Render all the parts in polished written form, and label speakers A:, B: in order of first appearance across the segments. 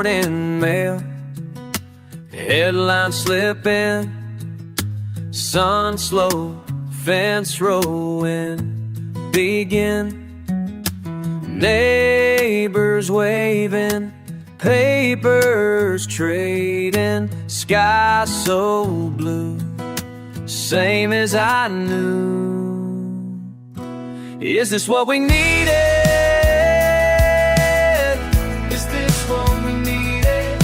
A: morning mail, headlines slipping, sun slow, fence rowing begin, neighbors waving, papers trading, sky so blue, same as I knew. Is this what we needed? Is this what we needed?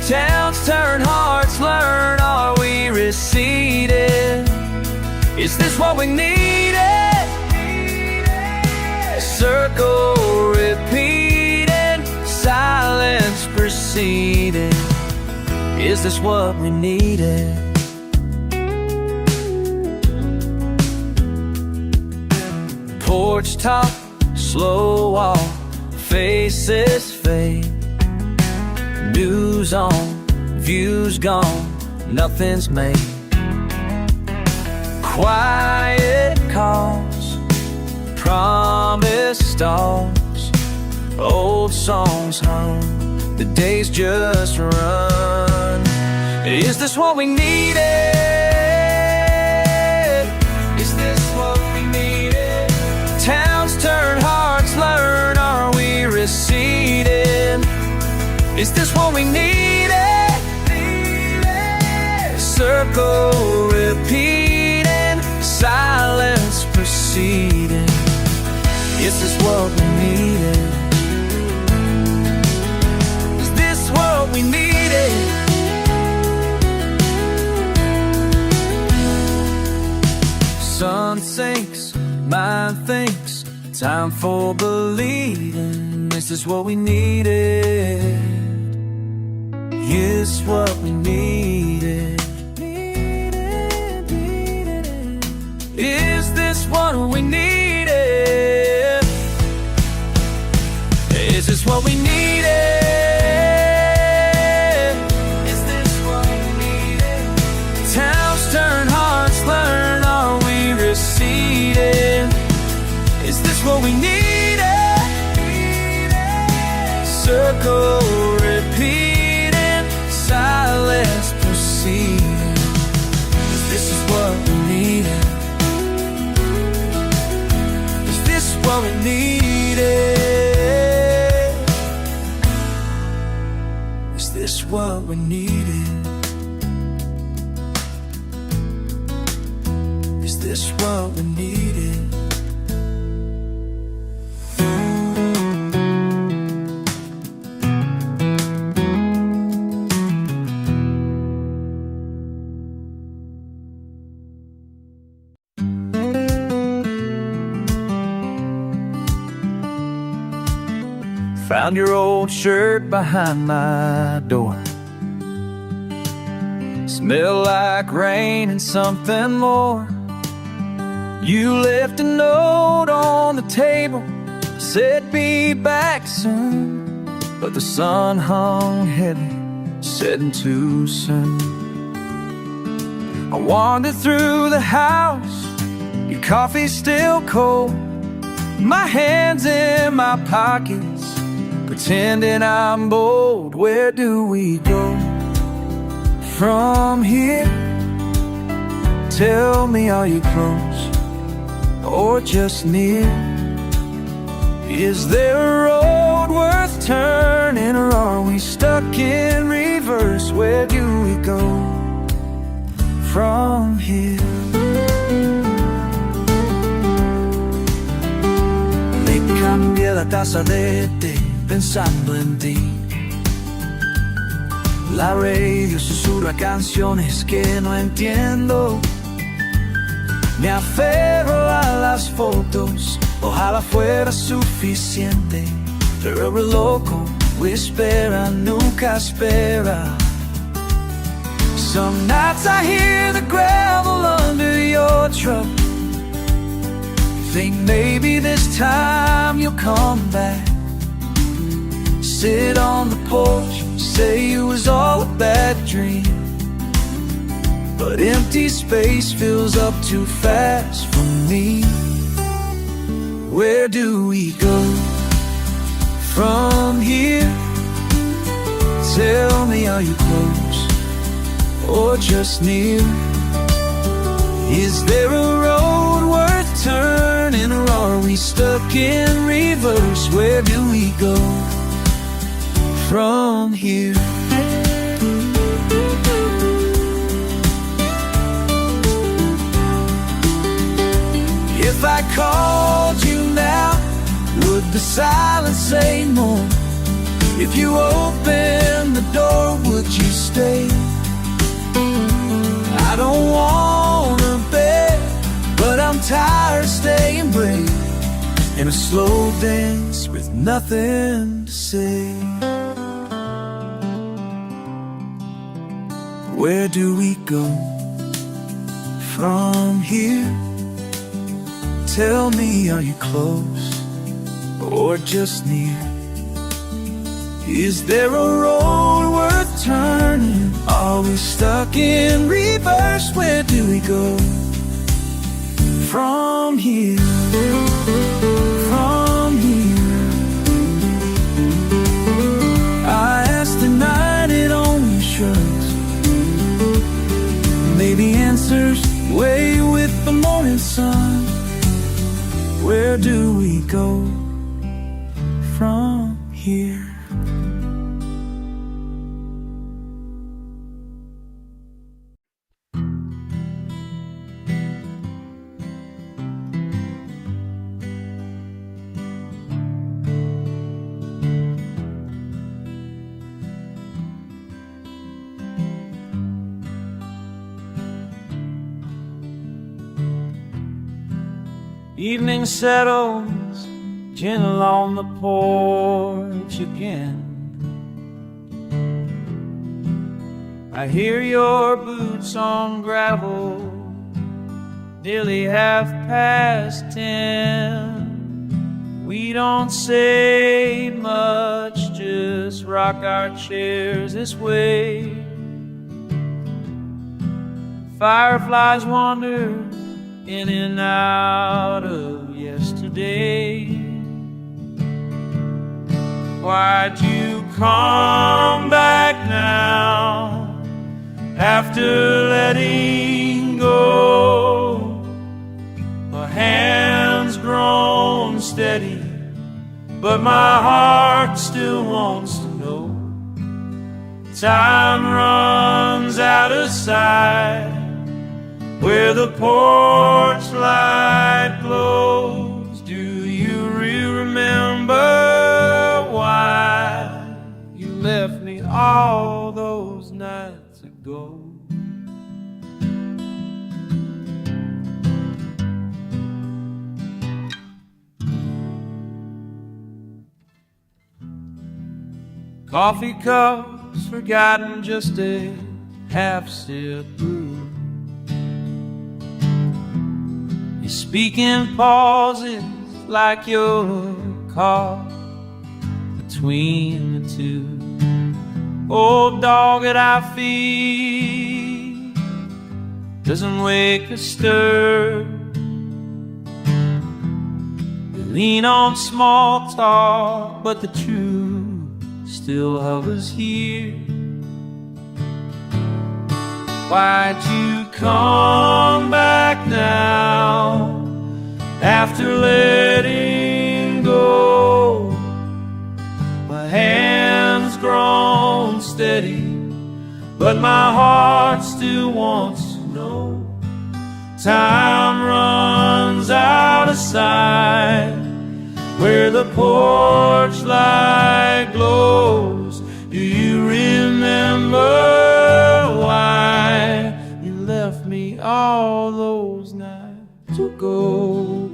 A: Towns turn, hearts learn, are we receded? Is this what we needed? Circle repeating, silence proceeding. Is this what we needed? Porch top, slow walk, faces fade, news on, views gone, nothing's made. Quiet calls, promise stalls, old songs hum, the days just run. Is this what we needed? Is this what we needed? Towns turn, hearts learn, are we receding? Is this what we needed? Circle repeating, silence proceeding. Is this what we needed? Is this what we needed? Sun sinks, mind thinks, time for believing. Is this what we needed? Is what we needed? Is this what we needed? Is this what we needed? Is this what we needed? Towns turn, hearts learn, are we receding? Is this what we needed? Circle repeating, silence proceeding. This is what we needed. Is this what we needed? Is this what we needed? Is this what we needed? Found your old shirt behind my door. Smell like rain and something more. You left a note on the table, said be back soon, but the sun hung heavy, setting too soon. I wandered through the house, your coffee's still cold, my hands in my pockets, pretending I'm bold. Where do we go from here? Tell me, are you close or just near? Is there a road worth turning, or are we stuck in reverse? Where do we go from here? Me cambié la taza de té pensando en ti. La radio susurra canciones que no entiendo. Me aferro a las fotos, ojalá fuera suficiente, pero el loco espera, nunca espera. Some nights I hear the gravel under your truck, think maybe this time you'll come back. Sit on the porch, say it was all a bad dream, but empty space fills up too fast for me. Where do we go from here? Tell me, are you close or just near? Is there a road worth turning, or are we stuck in reverse? Where do we go from here? If I called you now, would the silence say more? If you opened the door, would you stay? I don't wanna beg, but I'm tired of staying brave in a slow dance with nothing to say. Where do we go from here? Tell me, are you close or just near? Is there a road worth turning? Are we stuck in reverse? Where do we go from here? From here. I asked the night, it only shrugs. Maybe answers way with the morning sun. Where do we go from here? Evening settles gentle on the porch again. I hear your boots on gravel, nearly 10:30. We don't say much, just rock our chairs this way. Fireflies wander in and out of yesterday. Why'd you come back now after letting go? My hand's grown steady, but my heart still wants to know. Time runs out of sight where the porch light glows. Do you remember why you left me all those nights ago? Coffee cups forgotten, just a half-sip brew. You speak in pauses like you're caught between the two. Old dog that I feed doesn't wake or stir. You lean on small talk, but the truth still hovers here. Why'd you come back now after letting go? My hand's grown steady, but my heart still wants to know. Time runs out of sight where the porch light glows. Do you remember why you left me all those nights ago?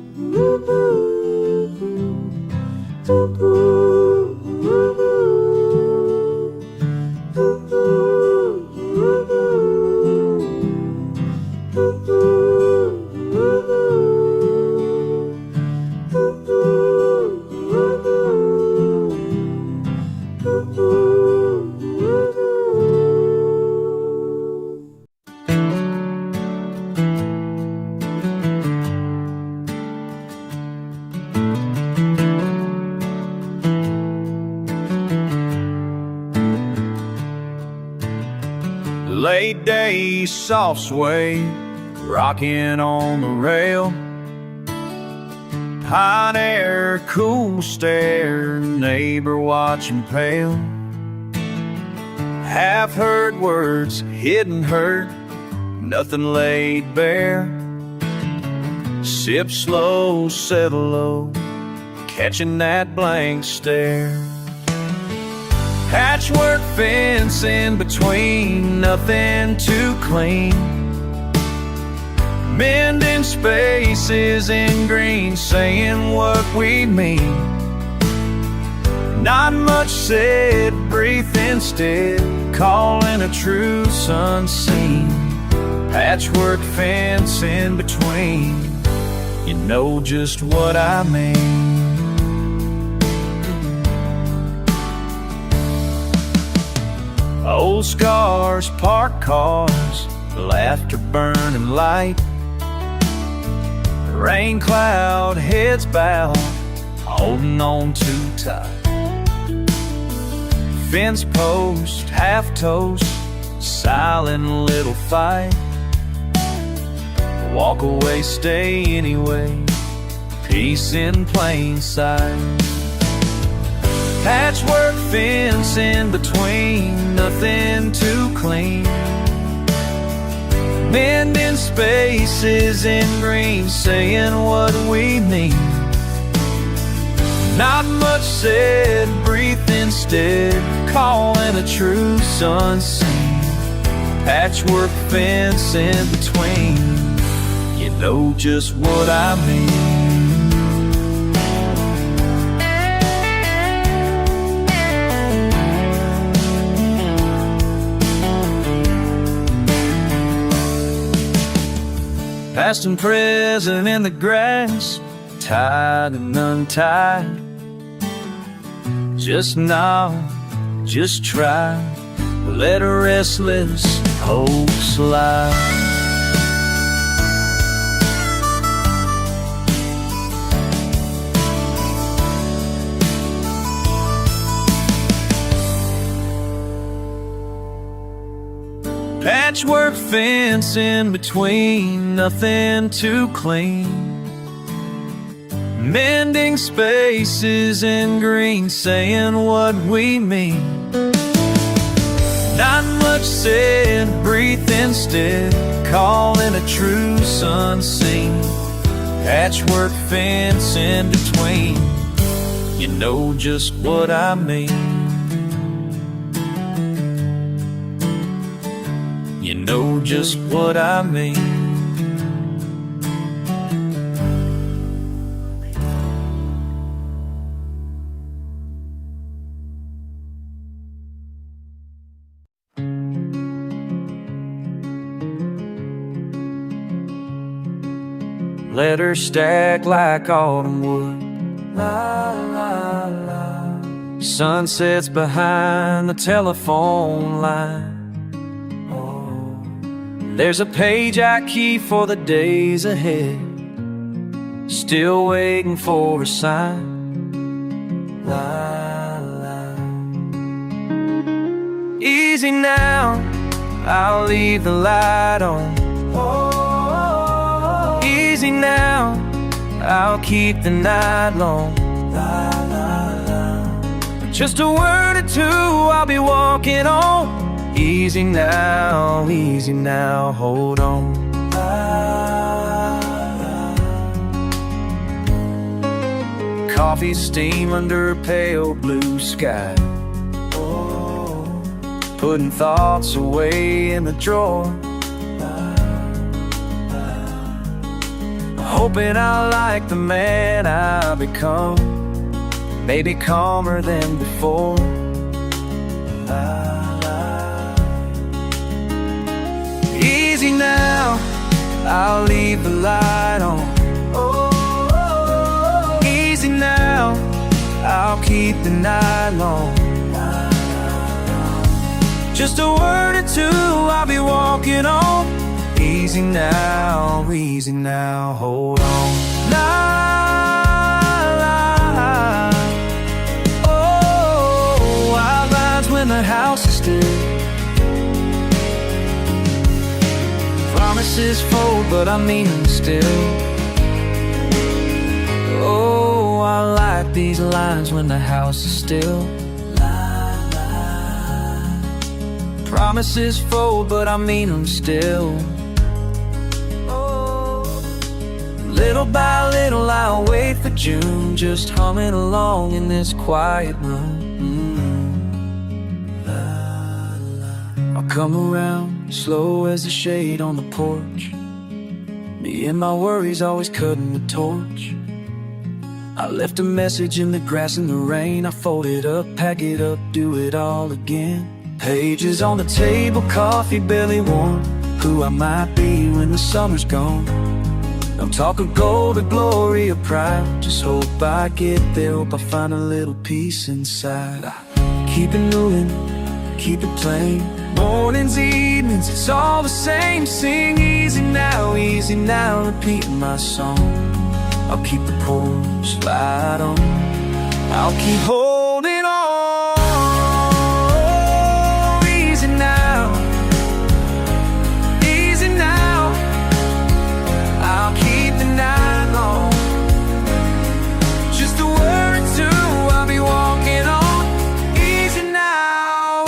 A: day, soft sway, rocking on the rail. Hot air, cool stare, neighbor watching pale. Half-heard words, hidden hurt, nothing laid bare. Sip slow, settle low, catching that blank stare. Patchwork fence in between, nothing too clean. Mending spaces in green, saying what we mean. Not much said, breathe instead, calling a truce unseen. Patchwork fence in between, you know just what I mean. Old scars, parked cars, laughter burning light. Rain cloud, heads bowed, holding on too tight. Fence post, half toast, silent little fight. Walk away, stay anyway, peace in plain sight. Patchwork fence in between, nothing too clean. Mending spaces in green, saying what we mean. Not much said, breathe instead, calling a truce unseen. Patchwork fence in between, you know just what I mean. Past and present in the grass, tied and untied. Just nod, just try, let a restless hope slide. Patchwork fence in between, nothing too clean. Mending spaces in green, saying what we mean. Not much said, breathe instead, calling a truce unseen. Patchwork fence in between, you know just what I mean. You know just what I mean. Letters stacked like autumn wood. La, la, la. Sunsets behind the telephone line. There's a page I keep for the days ahead, still waiting for a sign. La, la. Easy now, I'll leave the light on. Easy now, I'll keep the night long. La, la, la. Just a word or two, I'll be walking on. Easy now, hold on. Coffee steam under a pale blue sky. Putting thoughts away in the drawer. Hoping I like the man I've become, maybe calmer than before. Easy now, I'll leave the light on. Easy now, I'll keep the night long. Just a word or two, I'll be walking on. Easy now, hold on. La, la. Oh, outlines when the house is still. Promises fold, but I mean them still. Oh, I like these lines when the house is still. Promises fold, but I mean them still. Little by little I'll wait for June, just humming along in this quiet room. I'll come around, slow as the shade on the porch. Me and my worries always cutting the torch. I left a message in the grass in the rain. I fold it up, pack it up, do it all again. Pages on the table, coffee barely warm. Who I might be when the summer's gone. Don't talk of gold or glory or pride. Just hope I get there, hope I find a little peace inside. I keep it moving, keep it playing. Mornings, evenings, it's all the same. Sing easy now, repeating my song. I'll keep the porch light on. I'll keep holding on. Easy now, easy now. I'll keep the night long. Just a word or two, I'll be walking on. Easy now,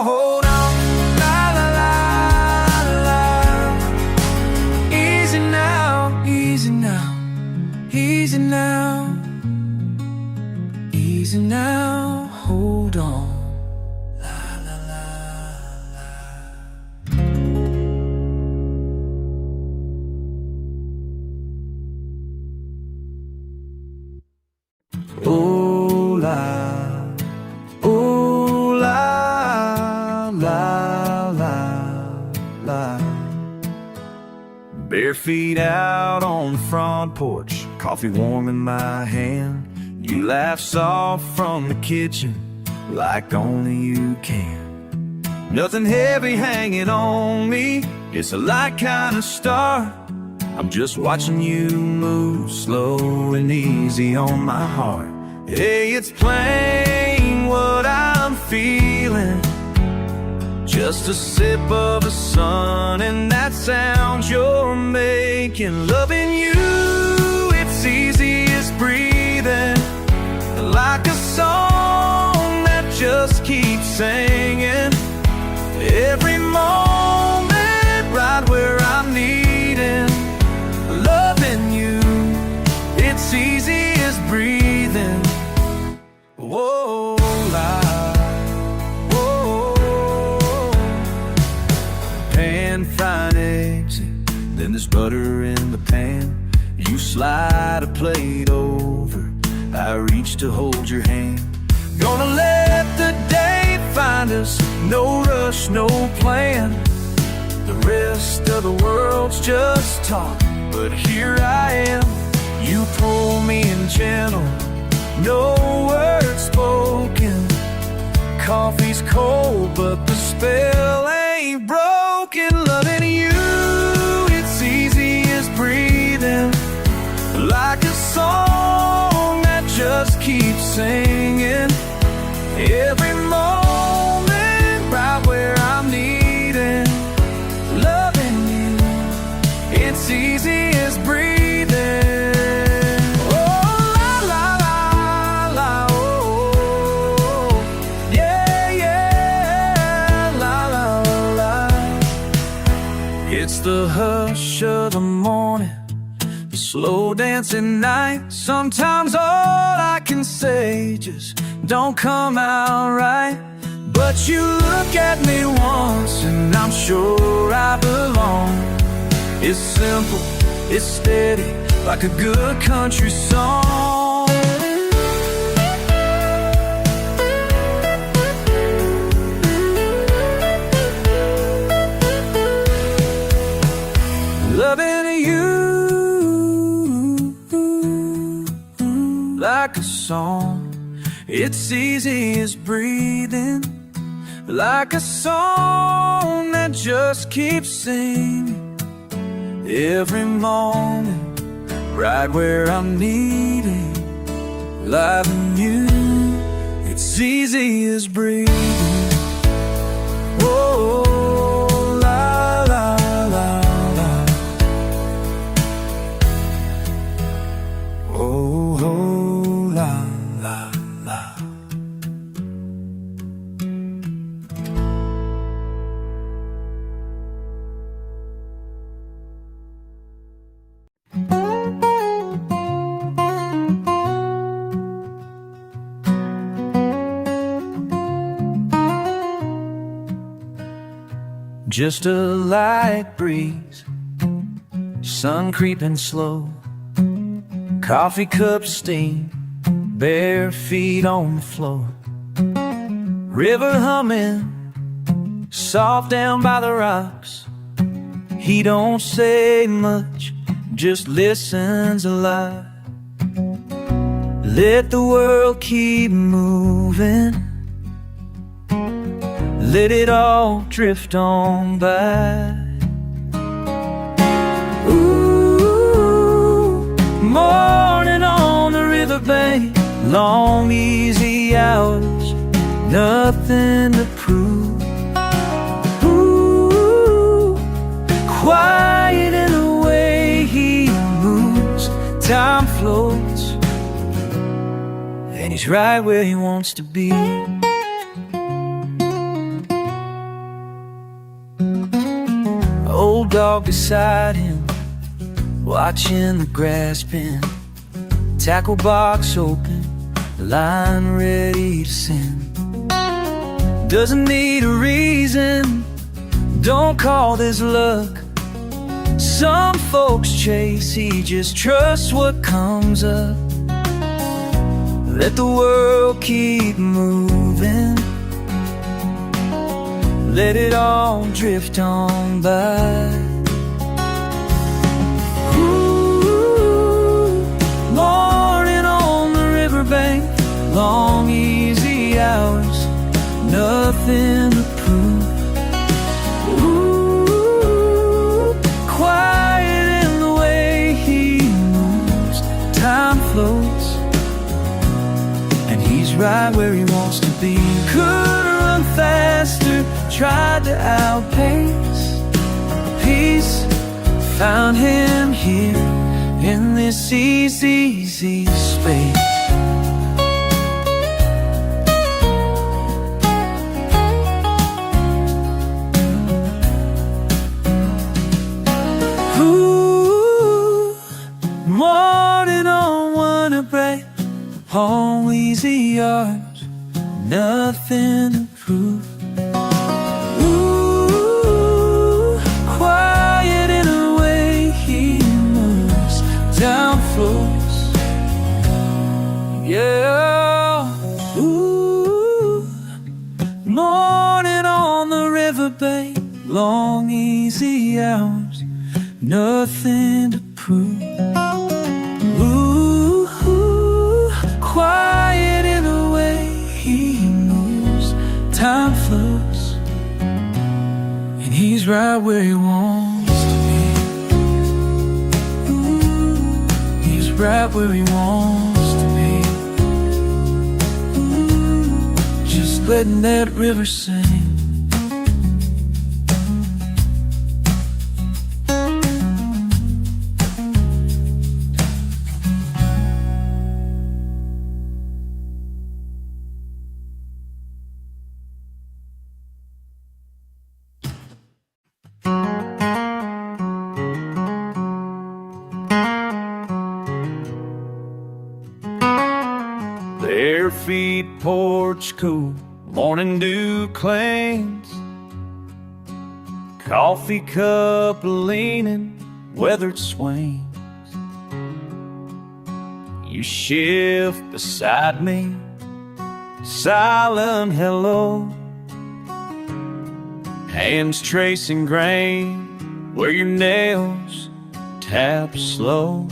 A: hold on. La la la la. Easy now, easy now, easy now, easy now, hold on. La la la la. Ooh la, ooh la, la la la. Bare feet out on the front porch, coffee warm in my hand. You laugh soft from the kitchen, like only you can. Nothing heavy hanging on me, it's a light kind of start. I'm just watching you move slow and easy on my heart. Hey, it's plain what I'm feeling. Just a sip of the sun and that sound you're making. Loving you, it's easy as breathing. Like a song that just keeps singing. Every moment right where I'm needing. Loving you, it's easy as breathing. Whoa, whoa. Pan frying eggs, then there's butter in the pan. You slide a plate over, I reach to hold your hand. Gonna let the day find us, no rush, no plan. The rest of the world's just talk, but here I am. You pull me in gentle, no words spoken. Coffee's cold, but the spell ain't broken. Loving you, it's easy as breathing. Like a song that just keeps singing. Every moment right where I'm needing. Loving you, it's easy as breathing. Oh, la, la, la, la, oh, yeah, yeah, la, la, la. It's the hush of the morning, the slow dancing night. Sometimes all I can say just don't come out right. But you look at me once and I'm sure I belong. It's simple, it's steady, like a good country song. Loving you like a song. It's easy as breathing. Like a song that just keeps singing. Every moment, right where I'm needing. Loving you, it's easy as breathing. Oh, la, la, la, just a light breeze, sun creeping slow, coffee cup steam, bare feet on the floor, river humming, soft down by the rocks. He don't say much, just listens a lot. Let the world keep moving, let it all drift on by. Ooh, morning on the riverbank, long easy hours, nothing to prove. Ooh, quiet in the way he moves, time floats, and he's right where he wants to be. Old dog beside him, watching the grass bend, tackle box open, line ready to send. Doesn't need a reason, don't call this luck. Some folks chase, he just trusts what comes up. Let the world keep moving, let it all drift on by. Ooh, morning on the riverbank, long easy hours, nothing to prove. Ooh, quiet in the way he moves, time floats, and he's right where he wants to be. Could run faster, tried to outpace, peace found him here in this easy space. Ooh, morning on one break, all easy hours, nothing to prove. Ooh, quiet in the way he moves, down flows, yeah. Ooh, morning on the riverbank, long easy hours, nothing to prove. Ooh, quiet in the way he moves, time flows, and he's right where he wants to be. Ooh, he's right where he wants to be. Ooh, just letting that river sing. Bare feet, porch cool, morning dew clings, coffee cup leaning, weathered swings. You shift beside me, silent hello, hands tracing grain where your nails tap slow.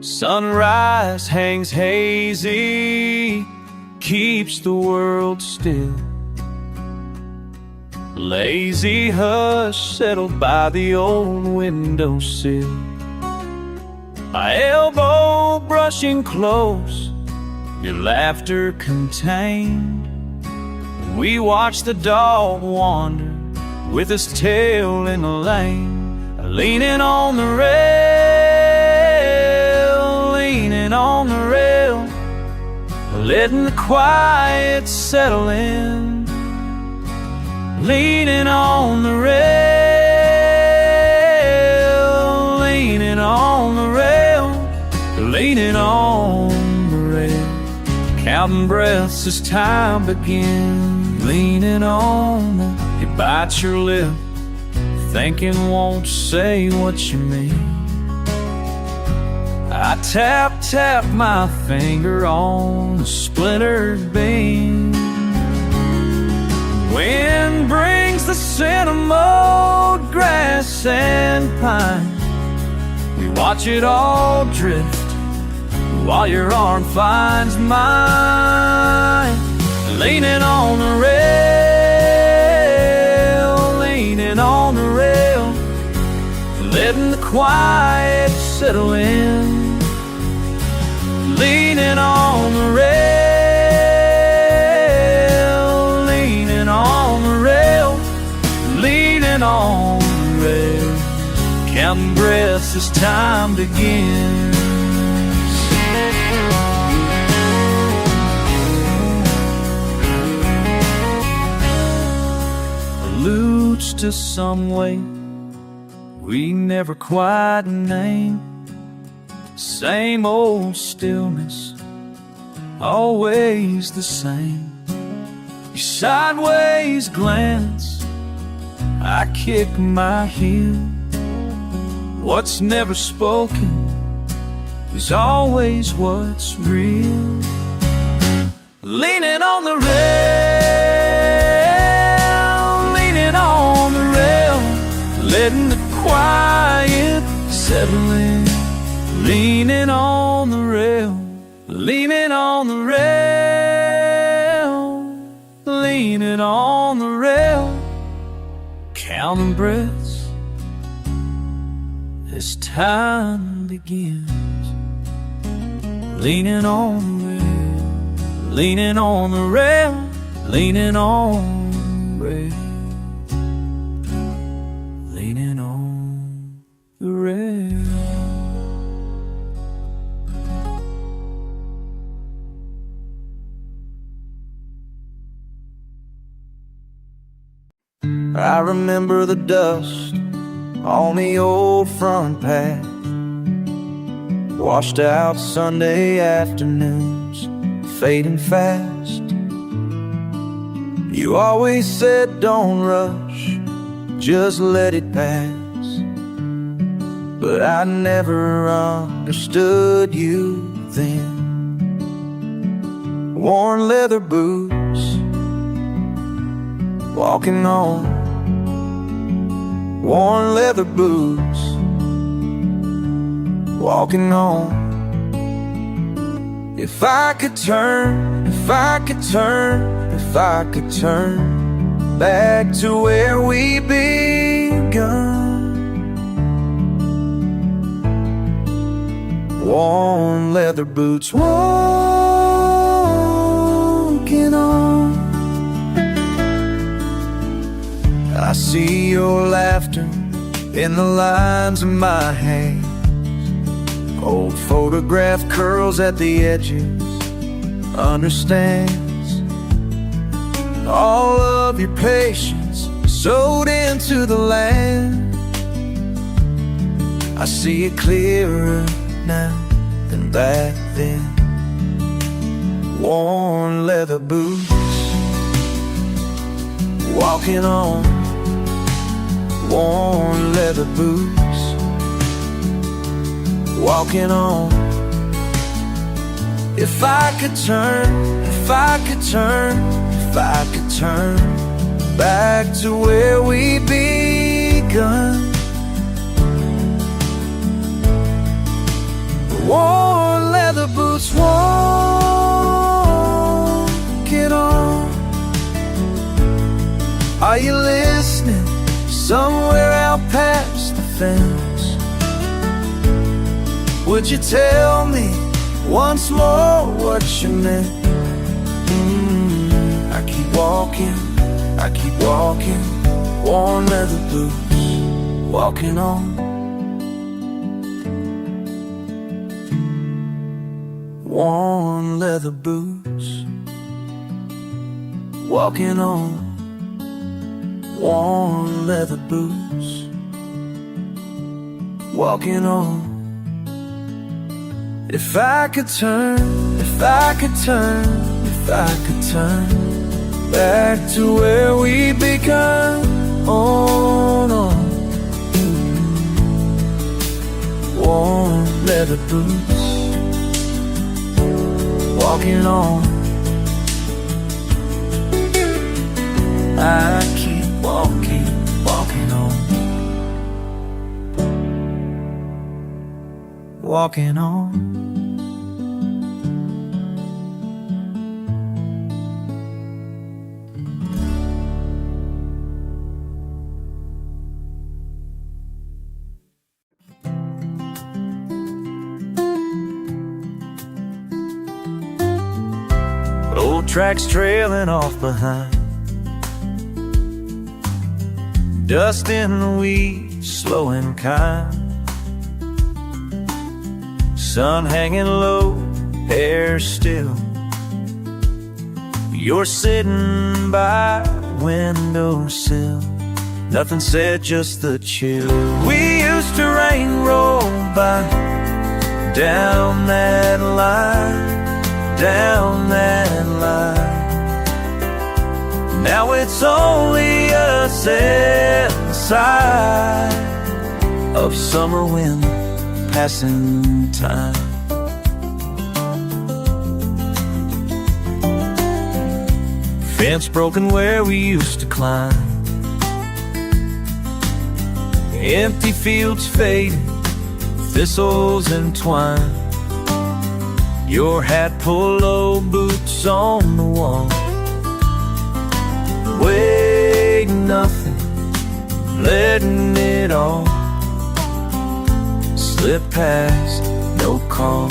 A: Sunrise hangs hazy, keeps the world still. Lazy hush settled by the old windowsill. My elbow brushing close, your laughter contained. We watch the dog wander with his tail in the lane, leaning on the rail, leaning on the rail, letting the quiet settle in. Leaning on the rail, leaning on the rail, leaning on the rail, counting breaths as time begins. Leaning on the You bite your lip, thinking won't say what you mean. I tap my finger on the splintered beam. Wind brings the scent of mowed grass and pine. We watch it all drift while your arm finds mine. Leaning on the rail, leaning on the rail, letting the quiet settle in. Leaning on the rail, leaning on the rail, leaning on the rail, counting breaths as time begins. Alludes to some way we never quite named. Same old stillness, always the same. Your sideways glance, I kick my heel. What's never spoken is always what's real. Leaning on the rail, leaning on the rail, letting the quiet settle in. Leaning on the rail, leaning on the rail, leaning on the rail, counting breaths as time begins. Leaning on the rail, leaning on the rail, leaning on the rail, leaning on the rail. I remember the dust on the old front path, washed out Sunday afternoons, fading fast. You always said don't rush, just let it pass. But I never understood you then. Worn leather boots, walking on worn leather boots, walking on. If I could turn, if I could turn, if I could turn back to where we begun. Worn leather boots, walking on. I see your laughter in the lines of my hands, old photograph curls at the edges, understands all of your patience sowed into the land. I see it clearer now than back then. Worn leather boots, walking on. Worn leather boots, walking on. If I could turn, if I could turn, if I could turn back to where we begun. Worn leather boots, walking on. Are you listening? Somewhere out past the fence, would you tell me once more what you meant? I keep walking, I keep walking. Worn leather boots, walking on. Worn leather boots, walking on. Worn leather boots, walking on. If I could turn, if I could turn, if I could turn back to where we began. On, warm leather boots, walking on. I keep walking, walking on, walking on. Old tracks trailing off behind, dust in the weeds, slow and kind. Sun hanging low, hair still. You're sitting by windowsill, nothing said, just the chill. We used to rain roll by, down that line, down that line. Now it's only us inside of summer wind passing time. Fence broken where we used to climb, empty fields faded, thistles entwined. Your hat polo boots on the wall, waiting nothing, letting it all slip past, no call.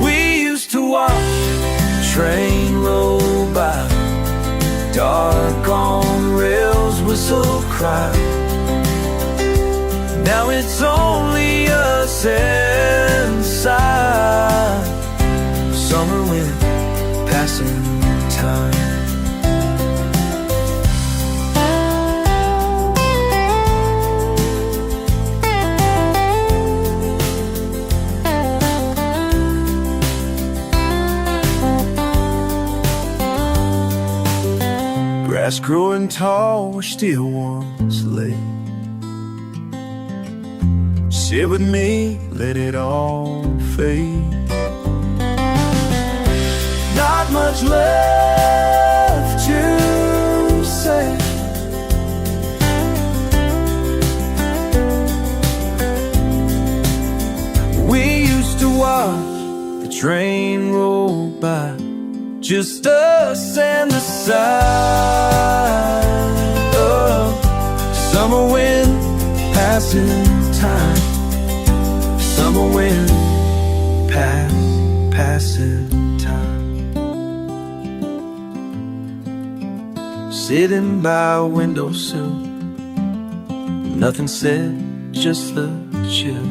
A: We used to watch the train roll by, dark on rails, whistle cry. Now it's only us inside, summer wind passing time. Grass growing tall where steel once lay. Sit with me, let it all fade. Not much left to say. We used to watch the train roll by, just us and the side of summer wind passing time. Summer wind passing time. Sitting by a windowsill, nothing said, just the chill.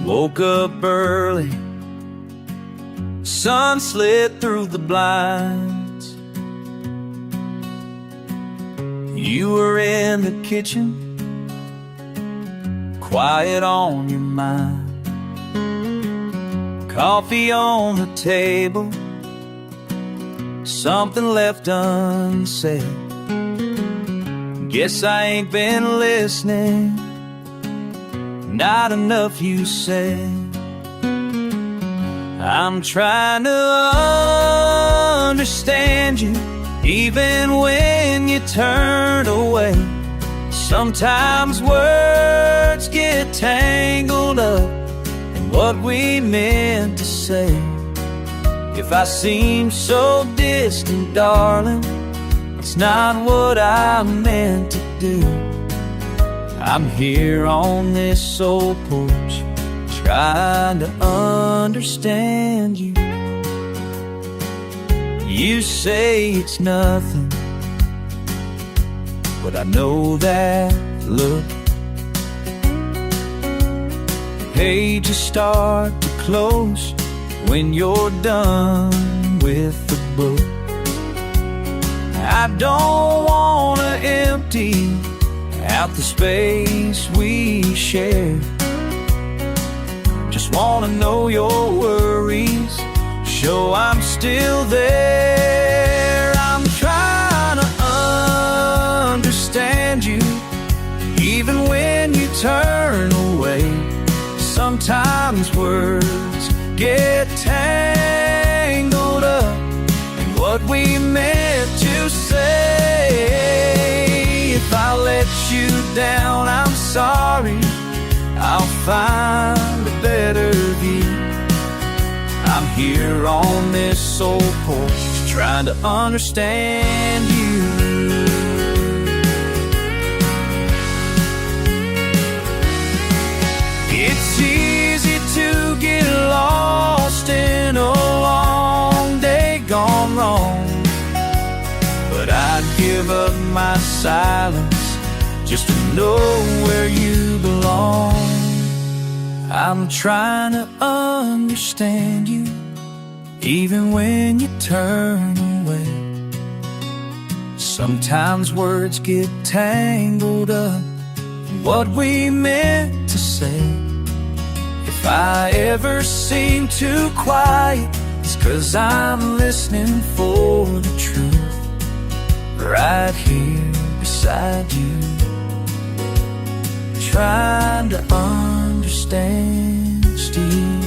A: Woke up early, sun slid through the blinds. You were in the kitchen, quiet on your mind. Coffee on the table, something left unsaid. Guess I ain't been listening, not enough you said. I'm trying to understand you, even when you turn away. Sometimes words get tangled up in what we meant to say. If I seem so distant, darling, it's not what I meant to do. I'm here on this old porch, trying to understand you. You say it's nothing, but I know that look. Pages start to close when you're done with the book. I don't wanna empty out the space we share. Just wanna know your worries, show I'm still there. I'm trying to understand you, even when you turn away. Sometimes words get tangled up in what we meant to say. If I let you down, I'm sorry. I'll find a better view. I'm here on this old porch, trying to understand you. It's easy to get lost in a long day gone wrong, but I'd give up my silence just to know where you belong. I'm trying to understand you, even when you turn away. Sometimes words get tangled up in what we meant to say. If I ever seem too quiet, it's 'cause I'm listening for the truth, right here beside you, trying to understand, Steve.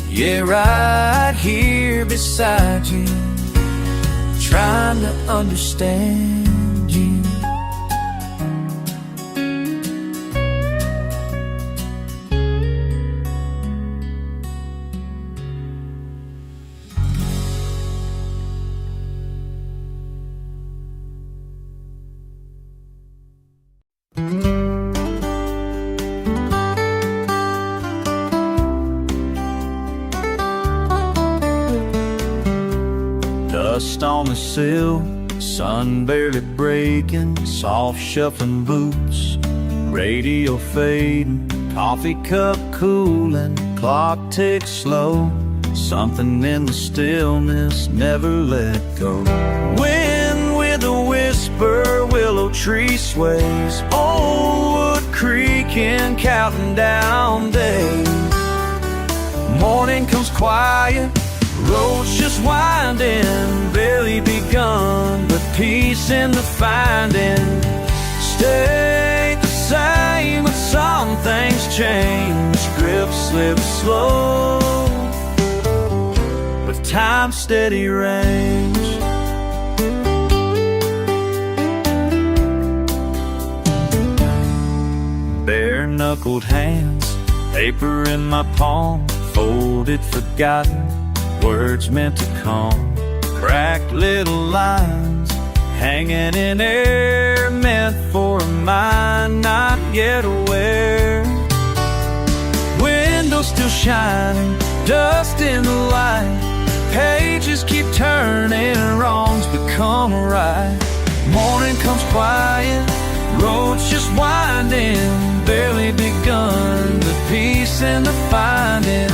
A: Yeah, right here beside you, trying to understand you. Dust on the sill, sun barely breaking, soft shuffling boots, radio fading, coffee cup cooling, clock ticks slow. Something in the stillness never let go. Wind with a whisper, willow tree sways, old wood creaking, counting down days. Morning comes quiet, roads just winding, barely begun, but peace in the finding. Stay the same, but some things change. Grip slips slow, with time's steady range. Bare-knuckled hands, paper in my palm, folded, forgotten, words meant to calm. Cracked little lines, hanging in air, meant for a mind not yet aware. Windows still shining, dust in the light, pages keep turning, wrongs become right. Morning comes quiet, roads just winding, barely begun, the peace in the finding.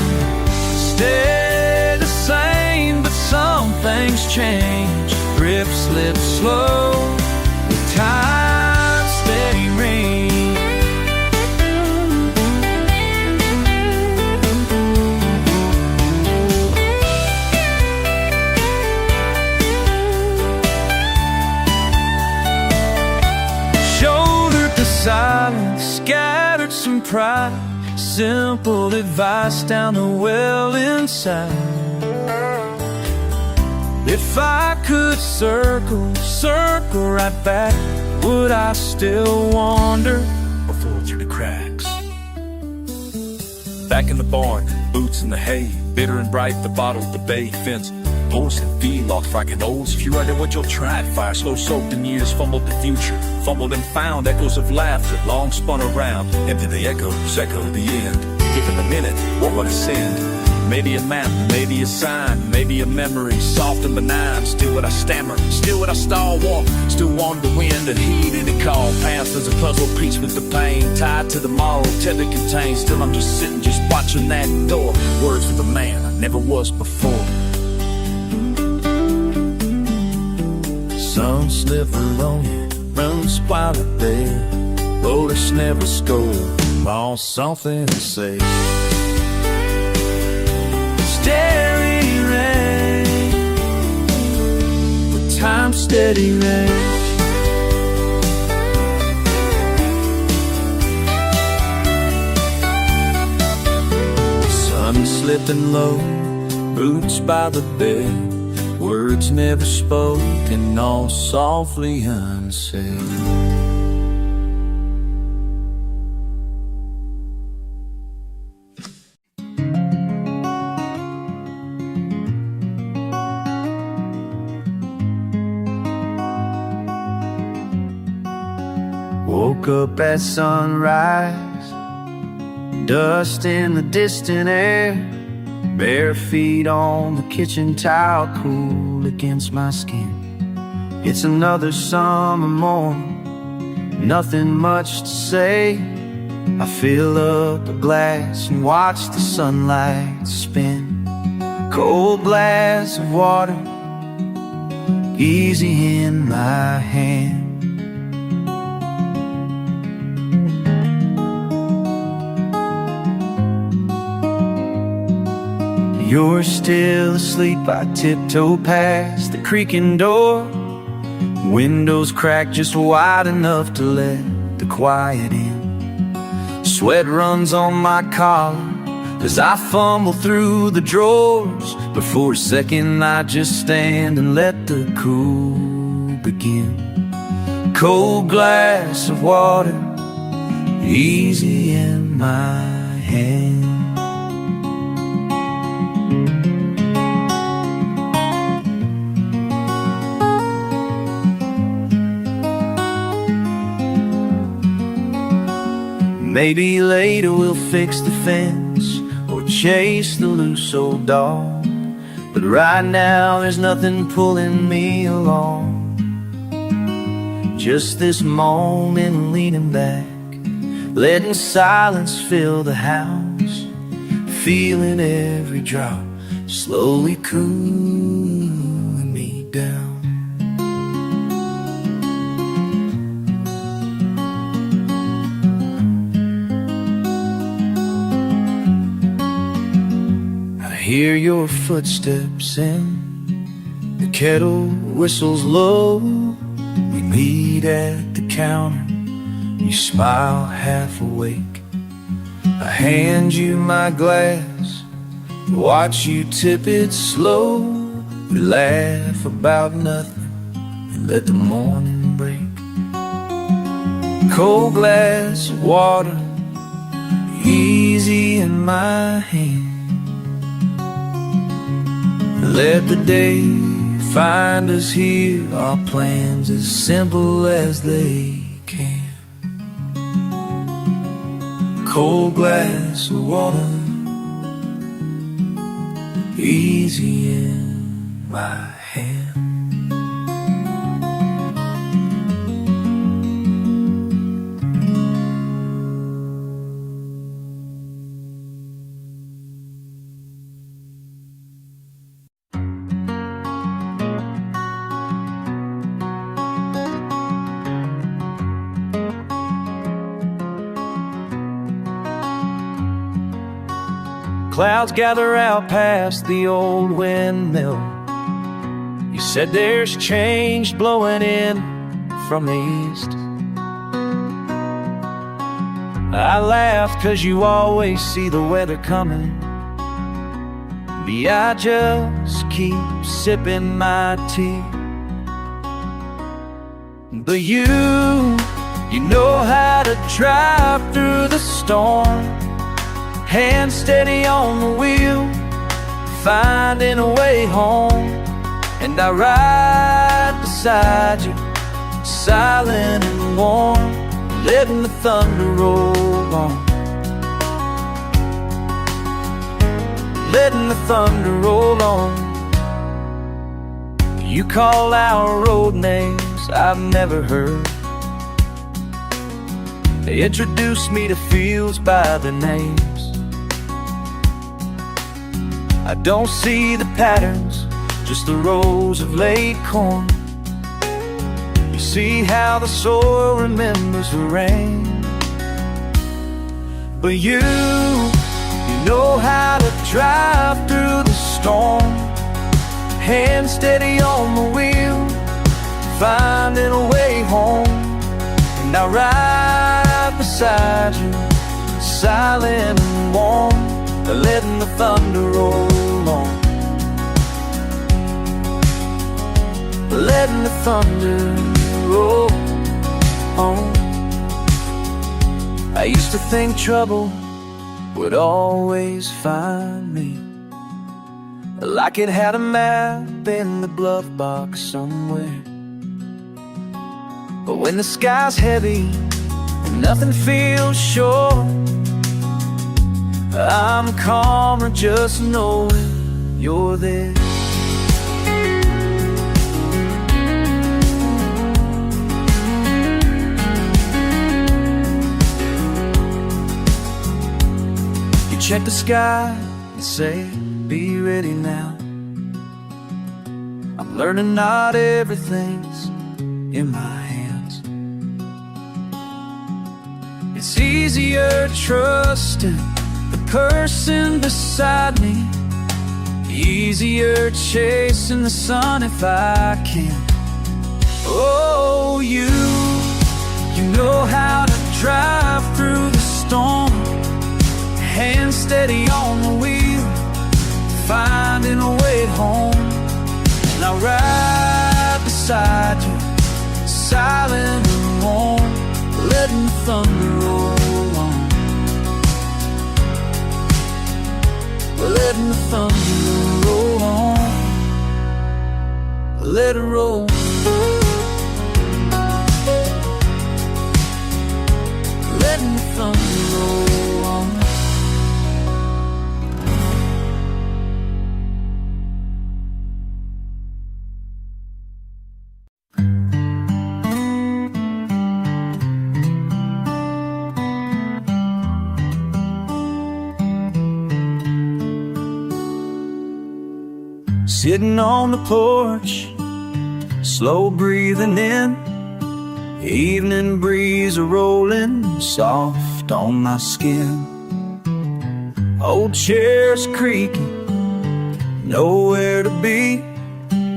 A: Stay the same, but some things change. Grip slips slow, with time's steady ring. Shouldered the silence, scattered some pride, simple advice down the well inside. If I could circle right back, would I still wander or fall through the cracks?
B: Back in the barn, boots in the hay, bitter and bright, the bottle, the bay fence, post and feedlot, fracking oats. If you write what you'll try, fire slow soaked in years, fumbled the future, fumbled and found echoes of laughter, long spun around, into the echoes, echo the end. Given a minute, what would I send? Maybe a map, maybe a sign, maybe a memory, soft and benign. Still would I stammer, still would I stall walk, still wanted the wind and heeded the call, past the as a puzzle piece with the pain tied to the moral tether contained. Still I'm just sitting, just watching that door. Words with a man I never was before. Some sliver on it, runs while at bed. Bullets never score, all something to say. Starry rain, with time steady rain. Sun slipping low, boots by the bed. Words never spoken, all softly unsaid. Woke up at sunrise, dust in the distant air. Bare feet on the kitchen tile, cool against my skin. It's another summer morning, nothing much to say. I fill up a glass and watch the sunlight spin. Cold glass of water, easy in my hand. You're still asleep, I tiptoe past the creaking door. Windows cracked just wide enough to let the quiet in. Sweat runs on my collar as I fumble through the drawers. But for a second I just stand and let the cool begin. Cold glass of water, easy in my hand. Maybe later we'll fix the fence or chase the loose old dog. But right now there's nothing pulling me along. Just this moment leaning back, letting silence fill the house. Feeling every drop slowly cooling me down. Hear your footsteps in the kettle whistles low. We meet at the counter, you smile half awake. I hand you my glass, watch you tip it slow. We laugh about nothing and let the morning break. Cold glass of water, easy in my hand. Let the day find us here, our plans as simple as they can. Cold glass of water, easy in my hand. Clouds gather out past the old windmill. You said there's change blowing in from the east. I laugh 'cause you always see the weather coming. Me, I just keep sipping my tea. But you know how to drive through the storm. Hand steady on the wheel, finding a way home. And I ride beside you, silent and warm, letting the thunder roll on. Letting the thunder roll on. You call our road names I've never heard.
A: They introduced me to fields by their names. I don't see the patterns, just the rows of laid corn. You see how the soil remembers the rain. But you know how to drive through the storm, hands steady on the wheel, finding a way home. And I ride beside you, silent and warm, letting the thunder roll on, letting the thunder roll on. I used to think trouble would always find me, like it had a map in the glove box somewhere. But when the sky's heavy and nothing feels sure, I'm calmer just knowing you're there. You check the sky and say, be ready now. I'm learning not everything's in my hands. It's easier trusting the person beside me, easier chasing the sun if I can. Oh, you know how to drive through the storm, hands steady on the wheel, finding a way home. And I'll ride beside you, silent and warm, letting the thunder roll on, letting the thunder roll on, let it roll, letting the thunder roll on. Sitting on the porch, slow breathing in, evening breeze a-rolling soft on my skin. Old chairs creaking, nowhere to be,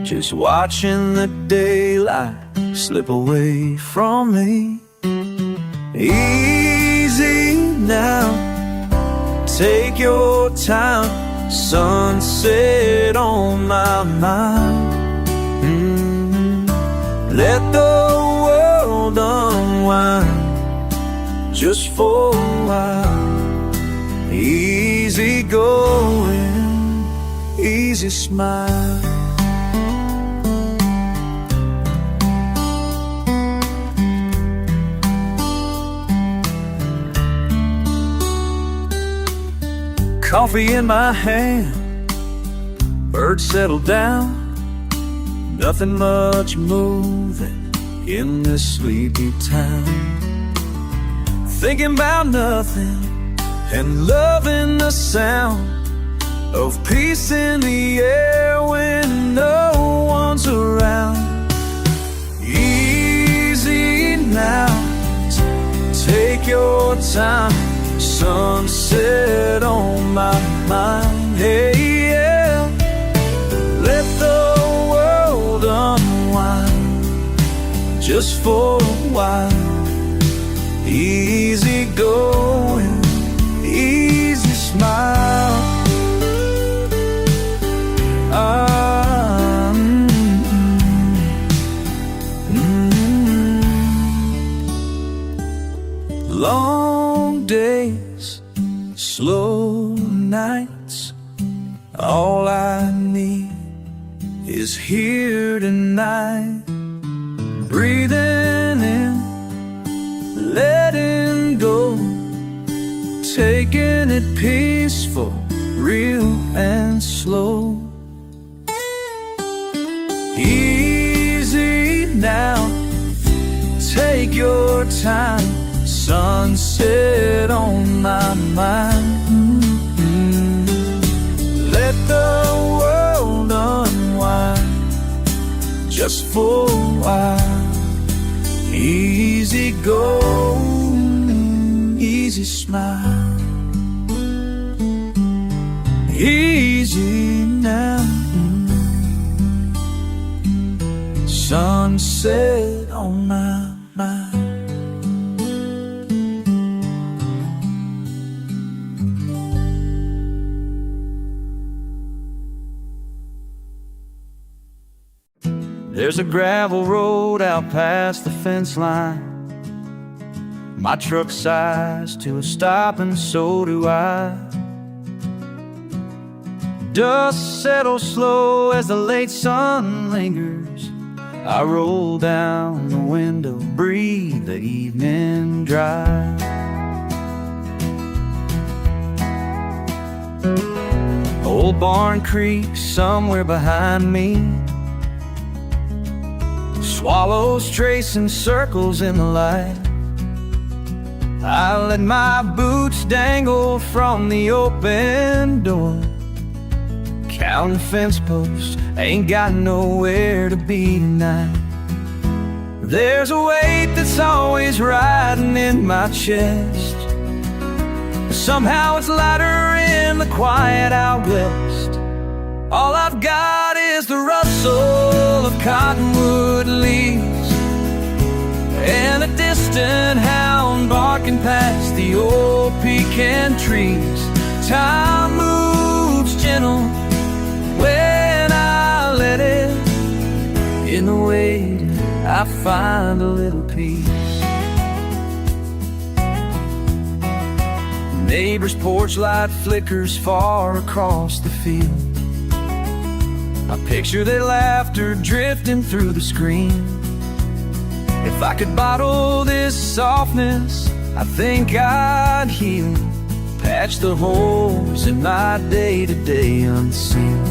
A: just watching the daylight slip away from me. Easy now, take your time, sunset on my mind. Let the world unwind just for a while. Easy going, easy smile. Coffee in my hand, birds settle down, nothing much moving in this sleepy town. Thinking about nothing and loving the sound of peace in the air when no one's around. Easy now, take your time, sunset on my mind. Hey, yeah, let the world unwind just for a while. Easy going, easy smile. Long days, slow nights, all I need is here tonight. Breathing in, letting go, taking it peaceful, real and slow. Easy now, take your time, sun sunset on my mind. Let the world unwind just for a while. Easy go, easy smile, easy now. Sunset on my mind. There's a gravel road out past the fence line. My truck sighs to a stop, and so do I. Dust settles slow as the late sun lingers. I roll down the window, breathe the evening dry. Old barn creek somewhere behind me. Swallows tracing circles in the light. I let my boots dangle from the open door. Counting fence posts, ain't got nowhere to be tonight. There's a weight that's always riding in my chest. Somehow it's lighter in the quiet out west. All I've got is the rustle of cottonwood leaves, and a distant hound barking past the old pecan trees. Time moves gentle when I let it. In the waiting, I find a little peace. Neighbor's porch light flickers far across the field. I picture their laughter drifting through the screen. If I could bottle this softness, I think I'd heal, patch the holes in my day-to-day unseen.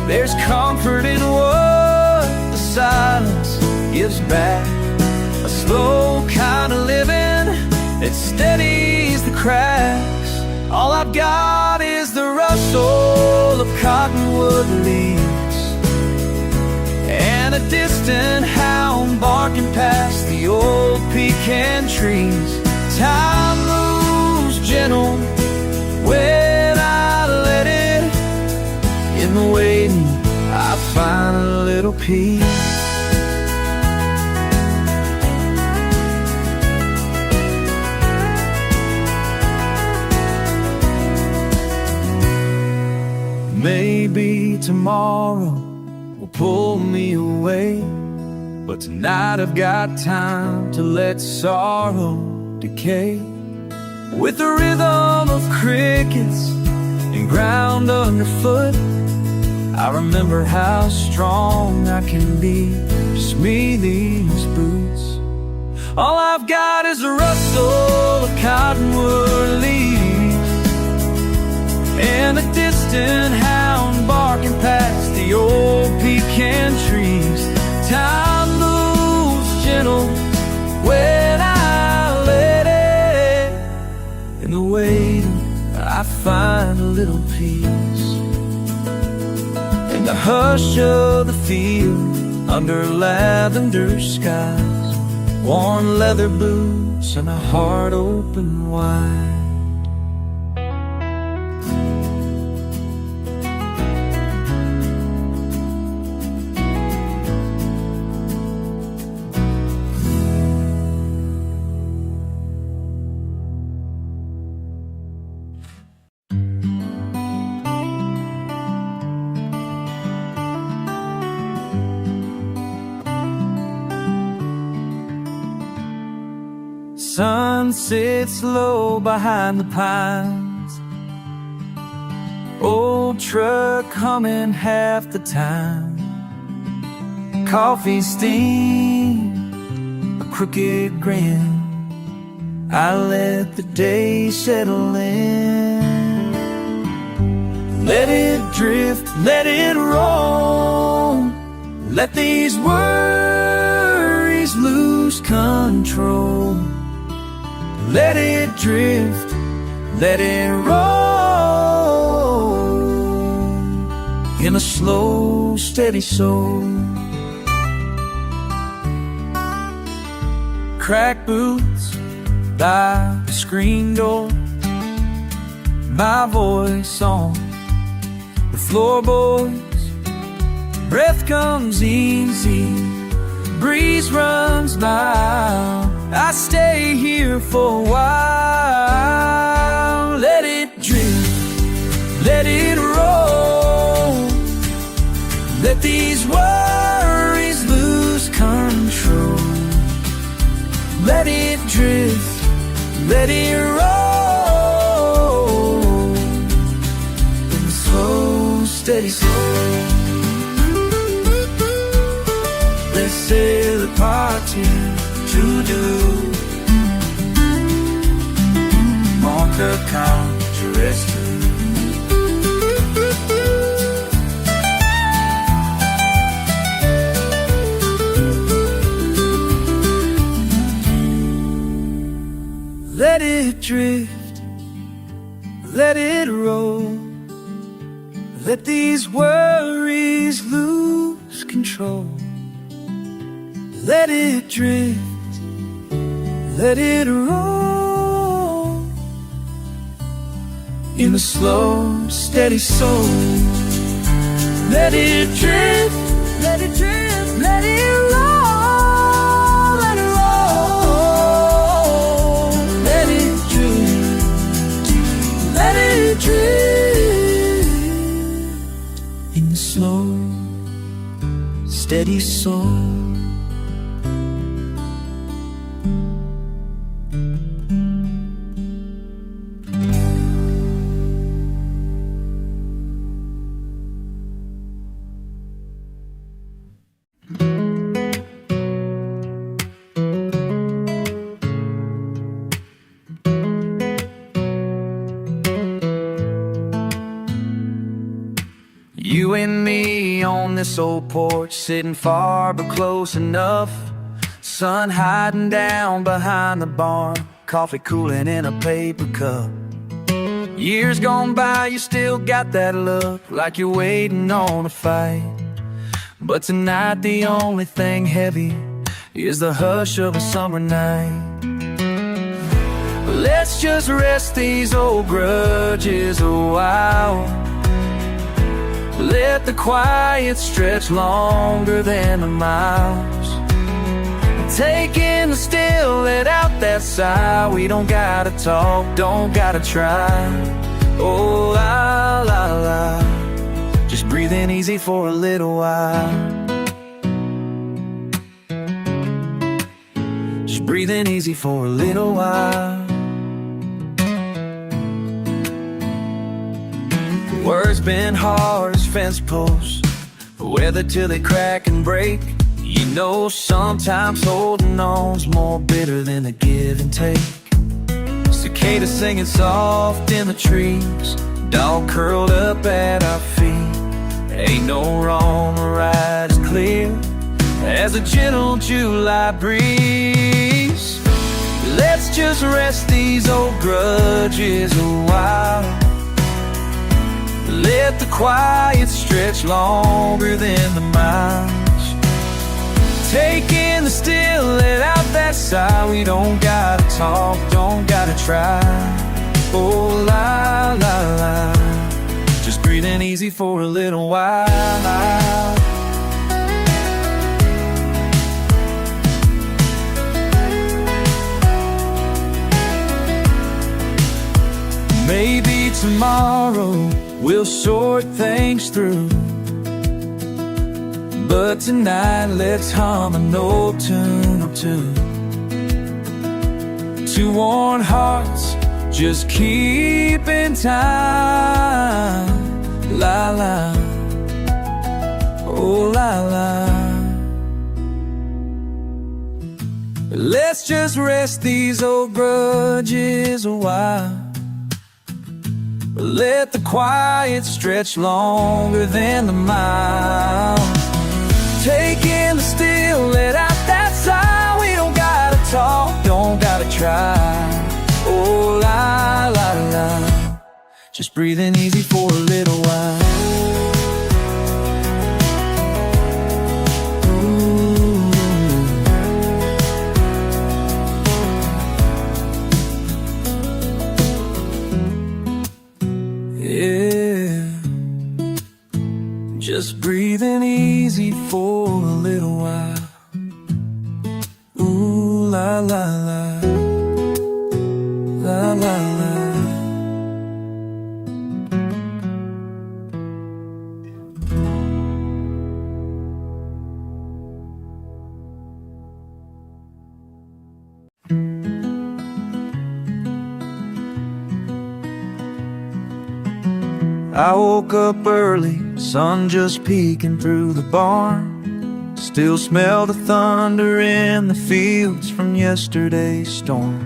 A: There's comfort in what the silence gives back, a slow kind of living that steadies the cracks. All I've got is the rustle of cottonwood leaves, and a distant hound barking past the old pecan trees. Time moves gentle when I let it. In the waiting, I find a little peace. Maybe tomorrow will pull me away, but tonight I've got time to let sorrow decay. With the rhythm of crickets and ground underfoot, I remember how strong I can be. Just me, these boots. All I've got is a rustle of cottonwood leaves, and a distant hound barking past the old pecan trees. Time moves gentle when I let it. In the waiting, I find a little peace. In the hush of the field, under lavender skies, worn leather boots and a heart open wide. Sun sits low behind the pines, old truck humming half the time. Coffee steam, a crooked grin. I let the day settle in. Let it drift, let it roll. Let these worries lose control. Let it drift, let it roll in a slow, steady soul. Cracked boots by the screen door, my voice on the floorboards. Breath comes easy, breeze runs by. I stay here for a while. Let it drift, let it roll. Let these worries lose control. Let it drift, let it roll in a slow, steady soul. Let's say the party to do. Monte Carlo. Let it drift, let it roll. Let these worries lose control. Let it drift, let it roll in a slow, steady soul. Let it drift, let it drift, let it roll, let it roll. Let it drift, let it drift in a slow, steady soul. You and me on this old porch, sitting far but close enough. Sun hiding down behind the barn, coffee cooling in a paper cup. Years gone by, you still got that look, like you're waiting on a fight. But tonight the only thing heavy is the hush of a summer night. Let's just rest these old grudges a while. Let the quiet stretch longer than the miles. Take in the still, let out that sigh. We don't gotta talk, don't gotta try. Oh, la, la, la. Just breathing easy for a little while. Just breathing easy for a little while. Words been hard as fence posts, weathered till they crack and break. You know sometimes holding on's more bitter than the give and take. Cicadas singing soft in the trees, dog curled up at our feet. Ain't no wrong or right as clear as a gentle July breeze. Let's just rest these old grudges a while. Let the quiet stretch longer than the miles. Take in the still, let out that sigh. We don't gotta talk, don't gotta try. Oh, la, la, la. Just breathing easy for a little while. Maybe tomorrow we'll sort things through, but tonight let's hum an old tune or two. Two worn hearts just keeping time. La la, oh la la. Let's just rest these old grudges a while. Let the quiet stretch longer than the mile. Take in the still, let out that sigh. We don't gotta talk, don't gotta try. Oh, la, la, la. Just breathing easy for a little while. Just breathing easy for a little while. Ooh, la, la, la. La, la, la. I woke up early, sun just peeking through the barn. Still smell the thunder in the fields from yesterday's storm.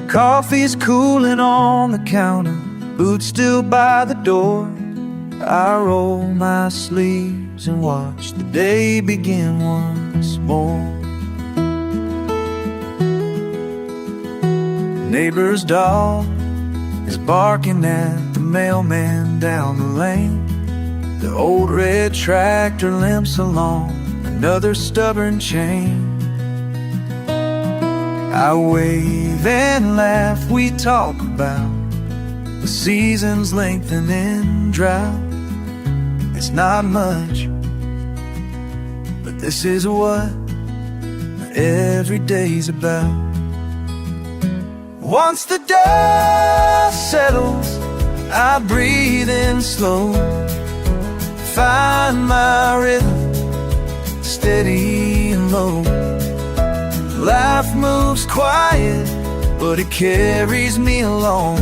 A: Coffee's cooling on the counter, boots still by the door. I roll my sleeves and watch the day begin once more. Neighbor's dog is barking at the mailman down the lane. The old red tractor limps along another stubborn chain. I wave and laugh, we talk about the seasons lengthening drought. It's not much, but this is what every day's about. Once the dust settles, I breathe in slow, find my rhythm, steady and low. Life moves quiet, but it carries me along.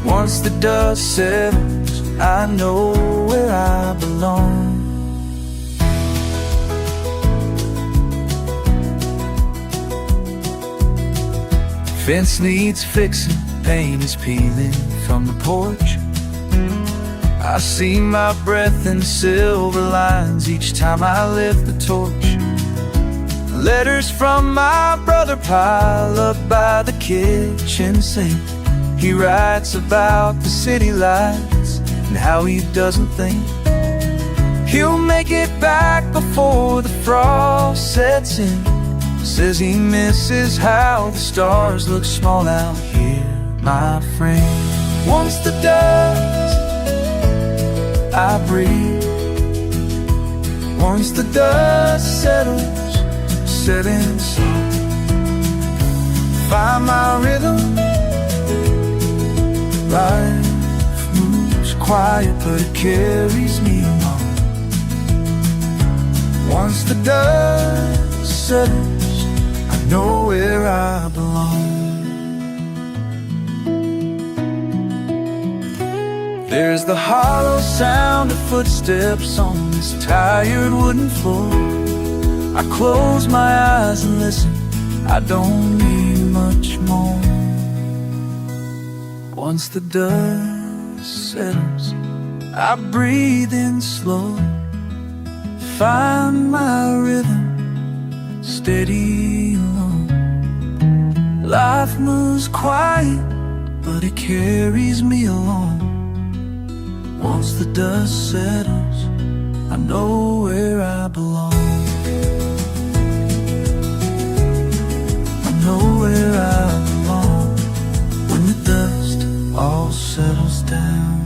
A: Once the dust settles, I know where I belong. Fence needs fixing, paint is peeling from the porch. I see my breath in silver lines each time I lift the torch. Letters from my brother pile up by the kitchen sink. He writes about the city lights and how he doesn't think he'll make it back before the frost sets in. Says he misses how the stars look small out here, my friend. Once the dust, I breathe. Once the dust settles, setting sun. Find my rhythm. Life moves quiet, but it carries me along. Once the dust settles, I know where I belong. There's the hollow sound of footsteps on this tired wooden floor. I close my eyes and listen, I don't need much more. Once the dust settles, I breathe in slow, find my rhythm, steady and low. Life moves quiet, but it carries me along. Once the dust settles, I know where I belong. I know where I belong when the dust all settles down.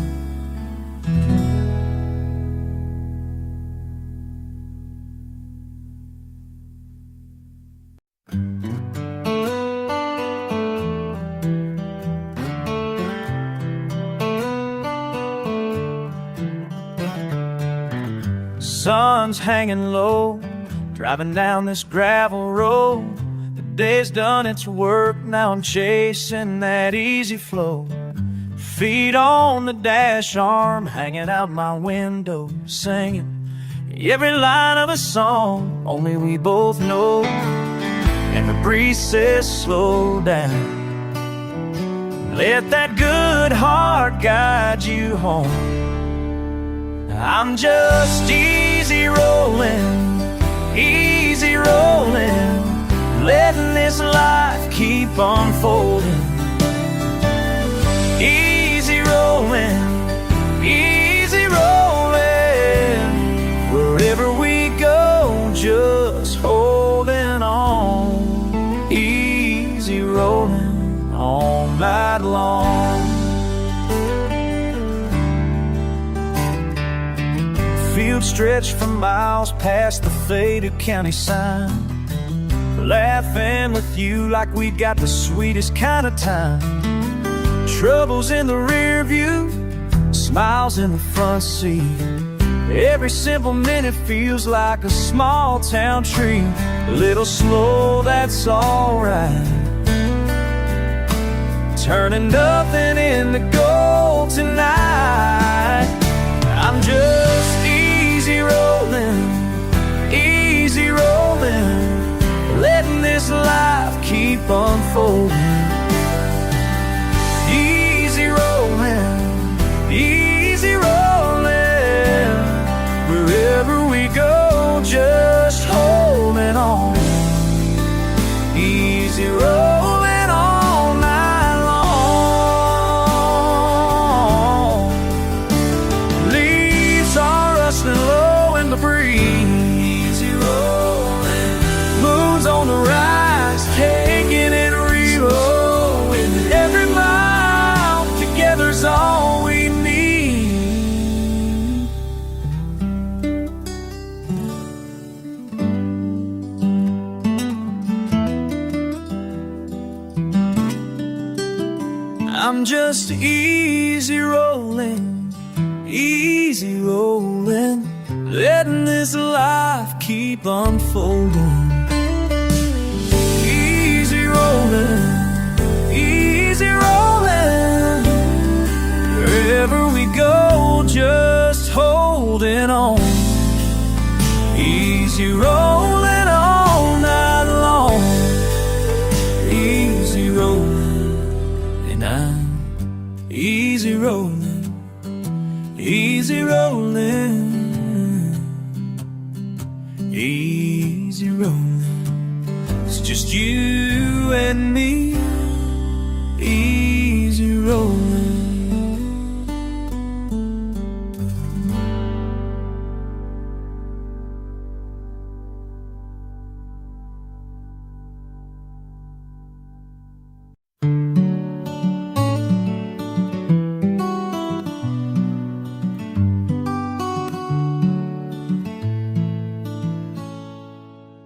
A: Sun's hanging low, driving down this gravel road. The day's done its work, now I'm chasing that easy flow. Feet on the dash arm, hanging out my window, singing every line of a song only we both know. And the breeze says slow down, let that good heart guide you home. I'm just easy rolling, letting this life keep unfolding. Easy rolling, easy rolling. Wherever we go, just holding on. Easy rolling all night long. Field stretched for miles past the faded county sign, laughing with you like we got the sweetest kind of time. Troubles in the rear view, smiles in the front seat. Every simple minute feels like a small town treat. A little slow, that's alright. Turning nothing into gold tonight. I'm just easy rolling, easy rolling, letting this life keep unfolding. Easy rolling, easy rolling. Wherever we go, just holding on. Easy rolling all night long. Leaves are rustling low in the breeze. Easy rolling. Moon's on the rise, taking it real. Every mile together's all we need. I'm just easy rolling, easy rolling, letting this life keep unfolding. Easy rolling, easy rolling. Wherever we go, just holding on. Easy rolling all night long. Easy rolling, and I'm easy rolling, easy rolling, easy rolling. It's just you and me. Easy rolling.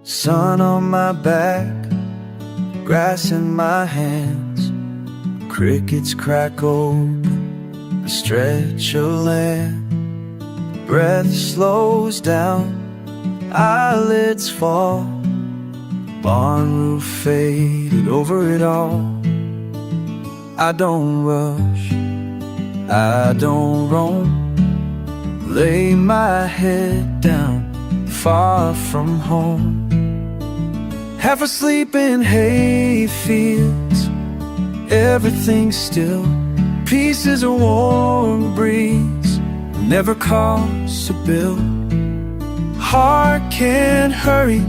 A: Sun on my back, grass in my hands, crickets crack open a stretch of land. Breath slows down, eyelids fall, barn roof faded over it all. I don't rush, I don't roam, lay my head down far from home. Half asleep in hay fields, everything's still, pieces of warm breeze, never costs a bill. Heart can't hurry,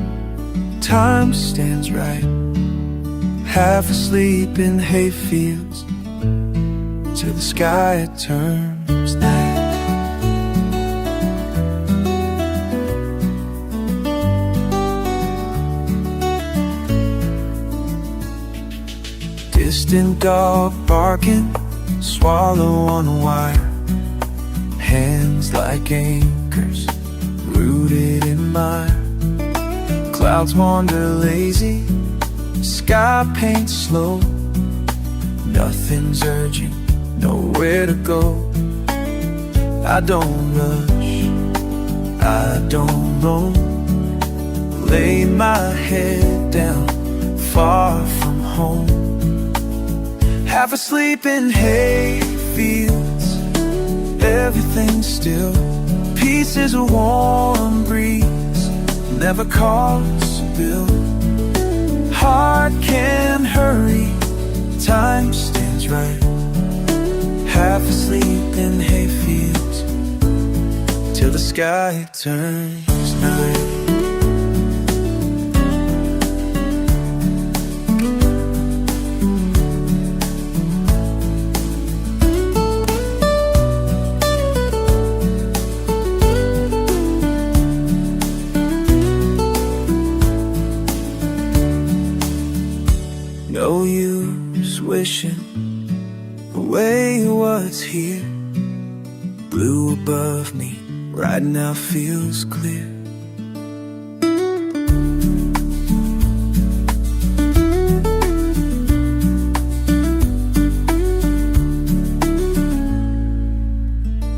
A: time stands right. Half asleep in hay fields, till the sky turns night. Distant dog barking, swallow on a wire. Hands like anchors, rooted in mire. Clouds wander lazy, sky paints slow. Nothing's urgent, nowhere to go. I don't rush, I don't roam, lay my head down far from home. Half asleep in hay fields, everything's still, pieces of warm breeze, never costs a bill. Heart can't hurry, time stands right. Half asleep in hay fields, till the sky turns night. No use wishing away what's here. Blue above me right now feels clear.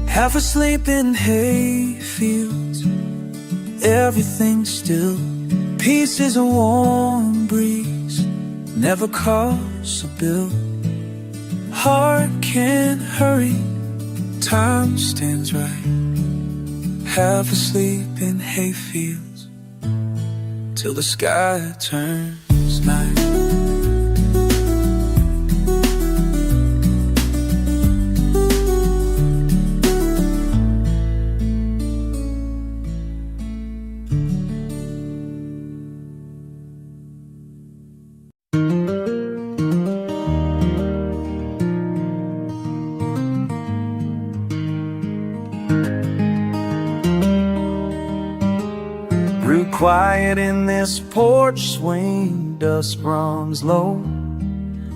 A: Half asleep in hayfields, everything's still. Peace is a warm breeze, never costs a bill. Heart can't hurry, time stands right. Half asleep in hayfields, till the sky turns night. Grew quiet in this porch swing, dusk runs low.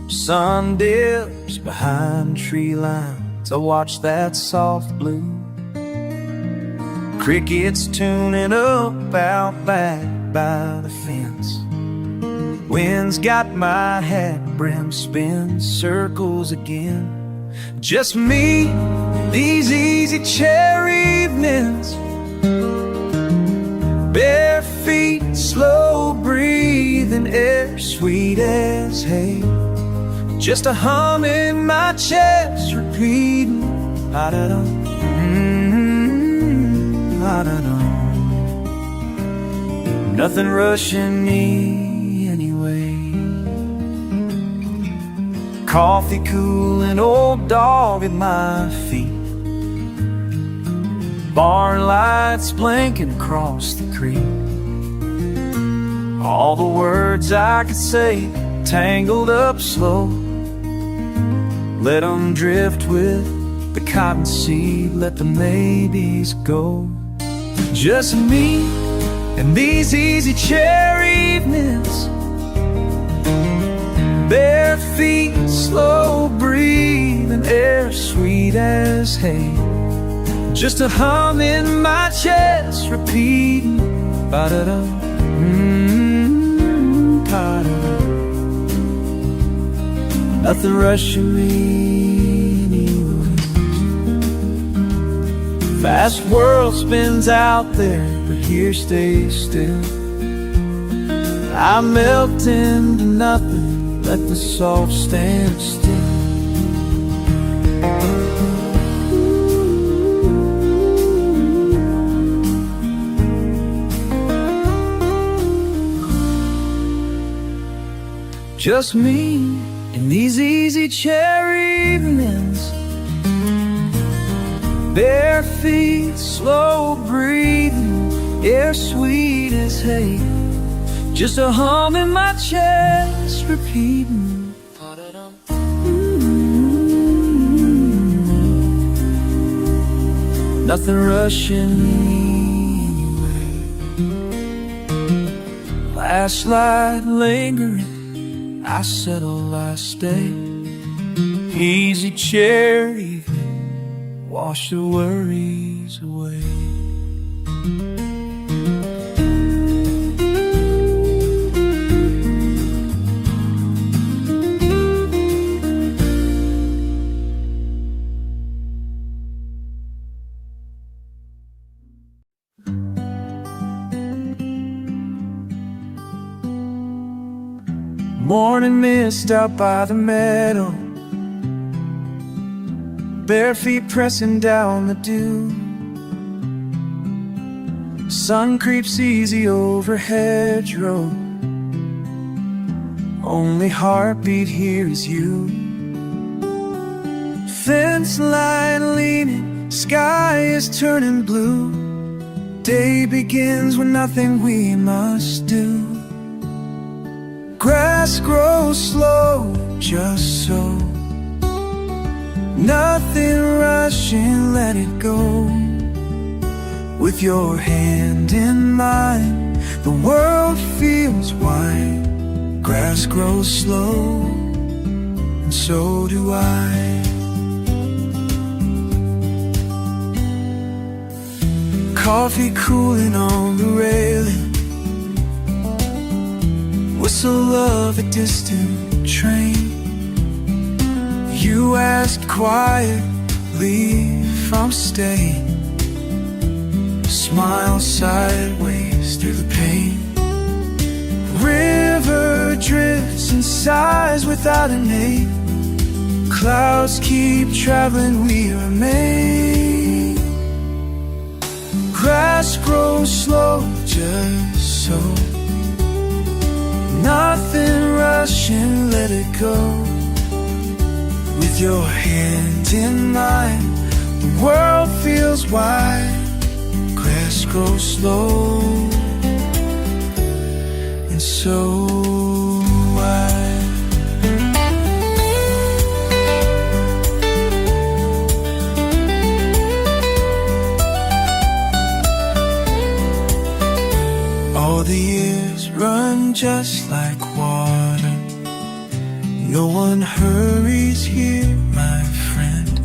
A: Sun dips behind tree lines, I watch that soft blue. Crickets tuning up out back by the fence. Wind's got my hat brim spin circles again. Just me, these easy chair evenings. Bare feet, slow breathing, air sweet as hay. Just a hum in my chest repeating, la-da-dum, la-da-dum. Nothing rushing me anyway. Coffee cooling, old dog at my feet. Barn lights blinking across the creek. All the words I could say tangled up slow. Let them drift with the cottonseed, let the maybes go. Just me and these easy chair evenings. Bare feet, slow breathing, air sweet as hay. Just a hum in my chest repeating, ba-da-dum, ba-da-dum. Nothing rushing me anyway. Fast world spins out there, but here stays still. I melt into nothing, let the soft stand still. Just me in these easy chair evenings. Bare feet, slow breathing, air sweet as hay. Just a hum in my chest repeating, nothing rushing me anyway. Flashlight lingering, I settle, I stay. Easy chair even, wash the worries away. Morning mist out by the meadow, bare feet pressing down the dew. Sun creeps easy over hedgerow. Only heartbeat here is you. Fence line leaning, sky is turning blue. Day begins with nothing we must do. Grass grows slow, just so. Nothing rushing, let it go. With your hand in mine, the world feels wide. Grass grows slow, and so do I. Coffee cooling on the railing, whistle of a distant train. You asked quietly if I'm staying, smile sideways through the pain. River drifts and sighs without a name. Clouds keep traveling, we remain. Grass grows slow, just so. Nothing rushing, let it go. With your hand in mine, the world feels wide. Grass grows slow, and so I. All the years run just like water. No one hurries here, my friend.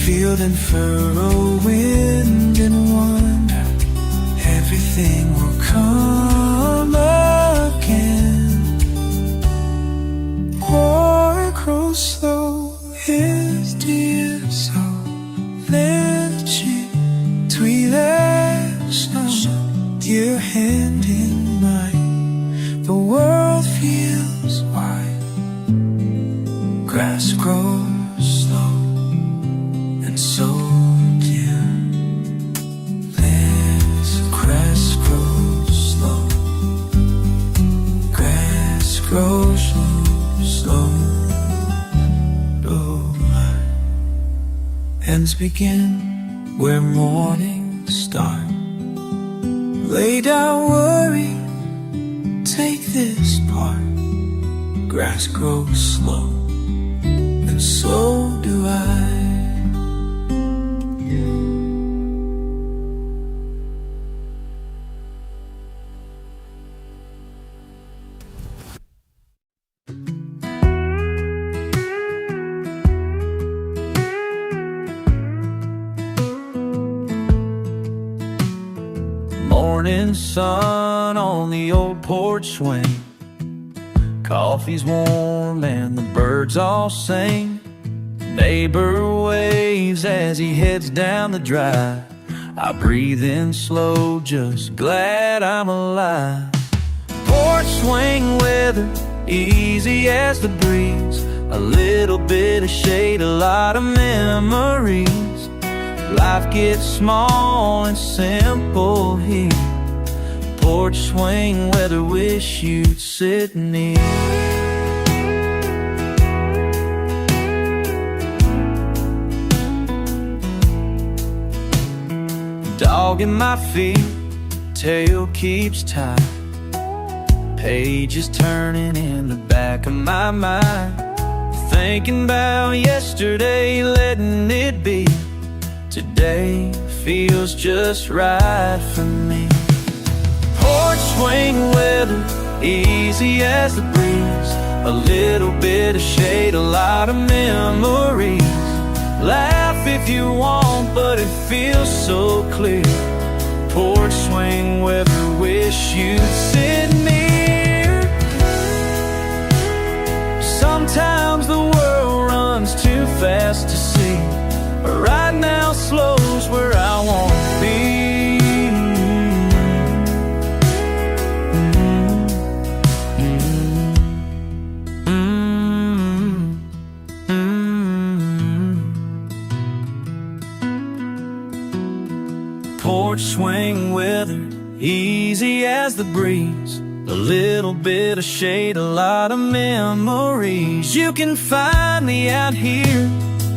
A: Field and furrow, wind and wonder, everything will come again. War grows slow, his dear soul, legge twilersno. Your hand in mine, the world feels wide. Grass grows slow, and so do this. Grass grows slow, grass grows slow. Ends begin where mornings start. Lay down worry, take this part. Grass grows slow, and so do I. Morning sun on the old porch swing. Coffee's warm and the birds all sing. Neighbor waves as he heads down the drive. I breathe in slow, just glad I'm alive. Porch swing weather, easy as the breeze. A little bit of shade, a lot of memories. Life gets small and simple here. Porch swing weather, wish you'd sit near. Dog in my feet, tail keeps tight. Pages turning in the back of my mind. Thinking about yesterday, letting it be. Today feels just right for me. Porch swing weather, easy as the breeze. A little bit of shade, a lot of memories. Laugh if you want, but it feels so clear. Porch swing weather, wish you'd sit near. Sometimes the world runs too fast to see, but right now slow's where I want to be. Porch swing weather, easy as the breeze. A little bit of shade, a lot of memories. You can find me out here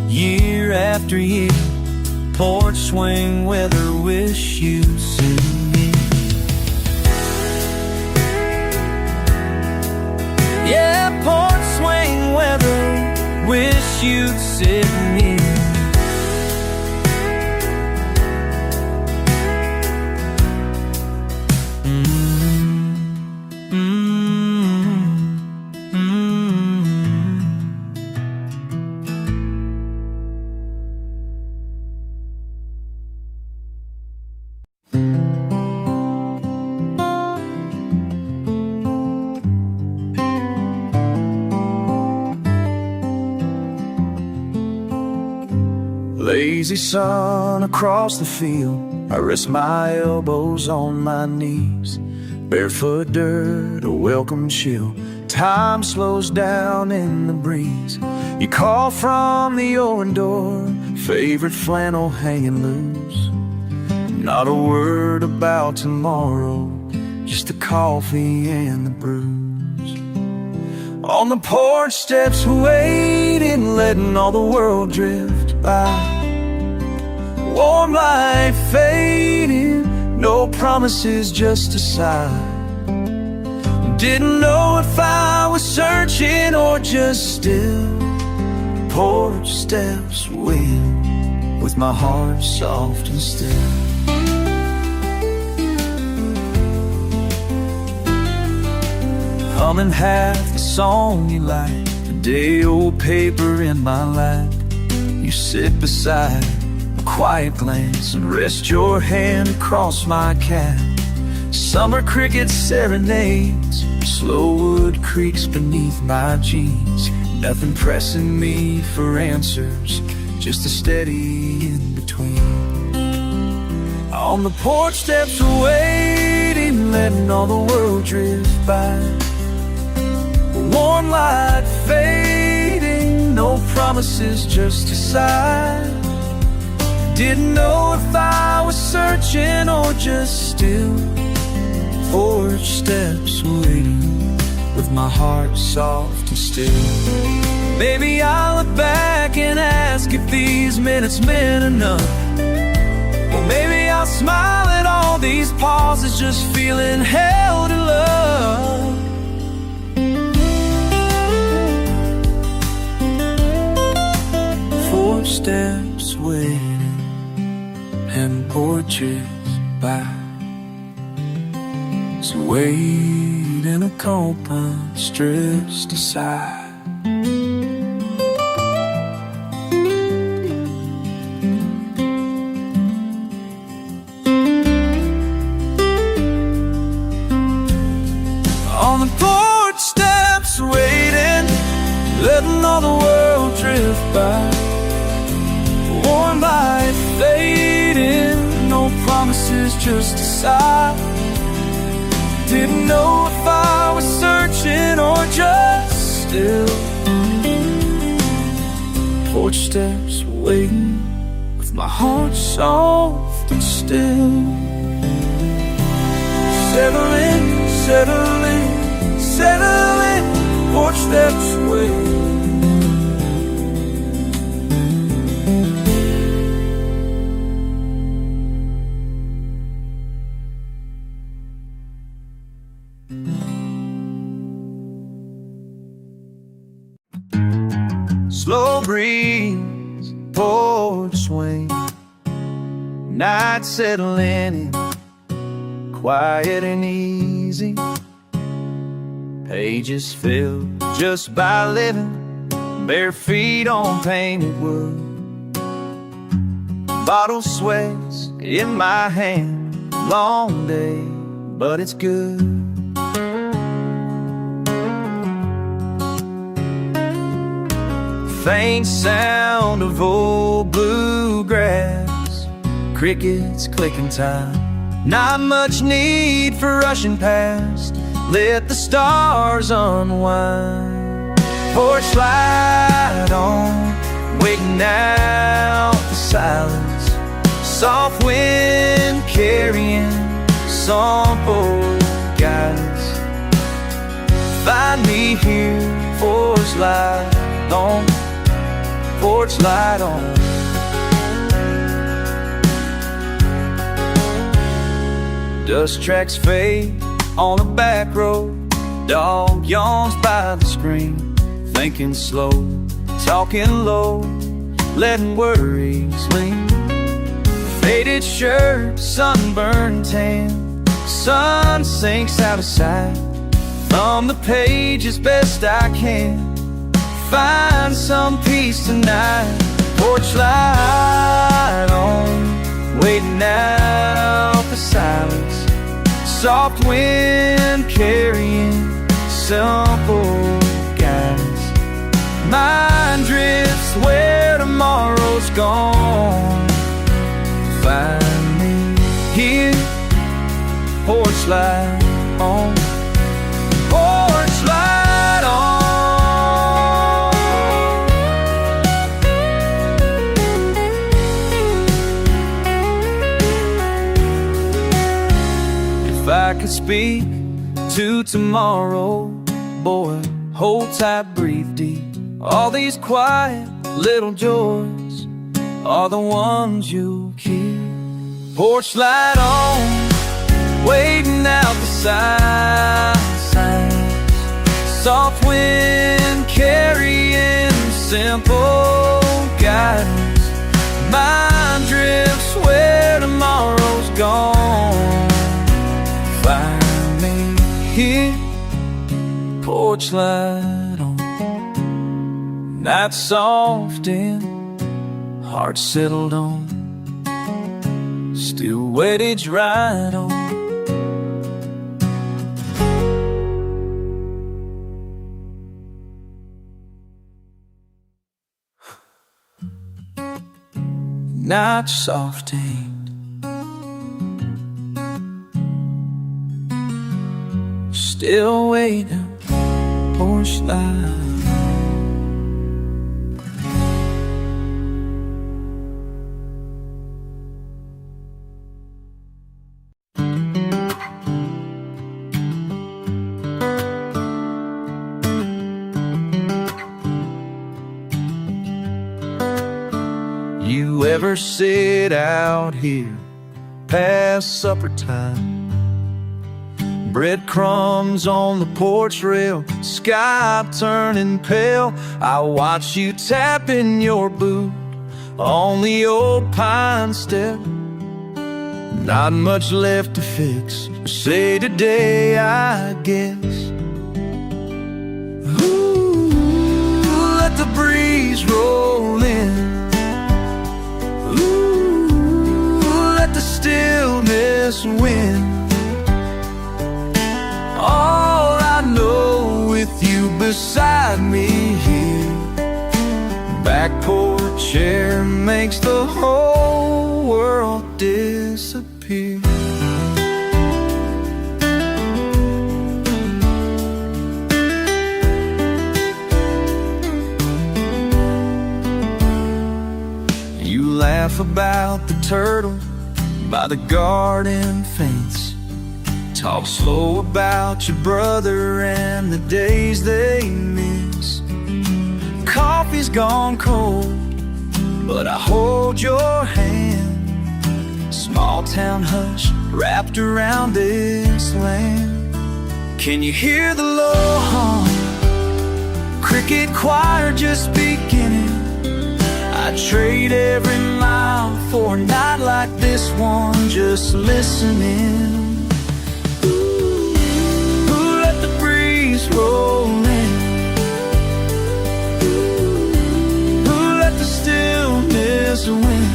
A: year after year. Porch swing weather, wish you'd see me. Yeah, porch swing weather, wish you'd sit near. Lazy sun across the field, I rest my elbows on my knees. Barefoot dirt, a welcome chill. Time slows down in the breeze. You call from the open door, favorite flannel hanging loose. Not a word about tomorrow, just the coffee and the brews. On the porch steps waiting, letting all the world drift by. Warm light fading, no promises, just a sigh. Didn't know if I was searching or just still. Porch steps waiting, with my heart soft and still. Humming half the song you like, the day-old paper in my lap. You sit beside a quiet glance and rest your hand across my cap. Summer crickets serenades, slow wood creaks beneath my jeans. Nothing pressing me for answers, just a steady in-between. On the porch steps waiting, letting all the world drift by. Warm light fading, no promises, just a sigh. Didn't know if I was searching or just still. Porch steps waiting, with my heart soft and still. Maybe I'll look back and ask if these minutes meant enough. Or maybe I'll smile at all these pauses, just feeling held in love. Porch steps waiting, and porches by. So wait in a compass, just a sigh. On the porch steps waiting, letting all the world drift by. Warm light fading, no promises, just a sigh. Didn't know if I was searching or just still. Porch steps waiting, with my heart soft and still. Settle in, settle in, settle in. Porch steps waiting. Slow breeze, porch swing, night settling in, quiet and easy. Pages filled just by living, bare feet on painted wood. Bottle sweats in my hand, long day, but it's good. Faint sound of old bluegrass, crickets clicking time. Not much need for rushing past, let the stars unwind. Porch light on, waiting out the silence. Soft wind carrying some old guidance. Find me here, porch light on, porch light on. Dust tracks fade on the back road. Dog yawns by the screen, thinking slow, talking low, letting worries lean. Faded shirt, sunburned tan, sun sinks out of sight. From the page as best I can, find some peace tonight. Porch light on, waiting out the silence. Soft wind carrying simple guidance. Mind drifts where tomorrow's gone. speak to tomorrow. Boy, hold tight, breathe deep. All these quiet little joys are the ones you keep. Porch light on, waiting out the signs. Soft wind carrying simple guidance. Mind drifts where tomorrow's gone. Find me here, porch light on. Night soft and heart settled on. Still weightage right on. Night soft and still waiting, porch light. You ever sit out here past supper time? Breadcrumbs on the porch rail, sky turning pale. I watch you tapping your boot on the old pine step. Not much left to fix, say today, I guess. Ooh, let the breeze roll in. Let the stillness win. All I know with you beside me here. Back porch air makes the whole world disappear. You laugh about the turtle by the garden fence. Talk slow about your brother and the days they miss. Coffee's gone cold, but I hold your hand. Small town hush wrapped around this land. Can you hear the low hum? Cricket choir just beginning. I'd trade every mile for a night like this one, just listening. Ooh, let the breeze roll in. Ooh, let the stillness win.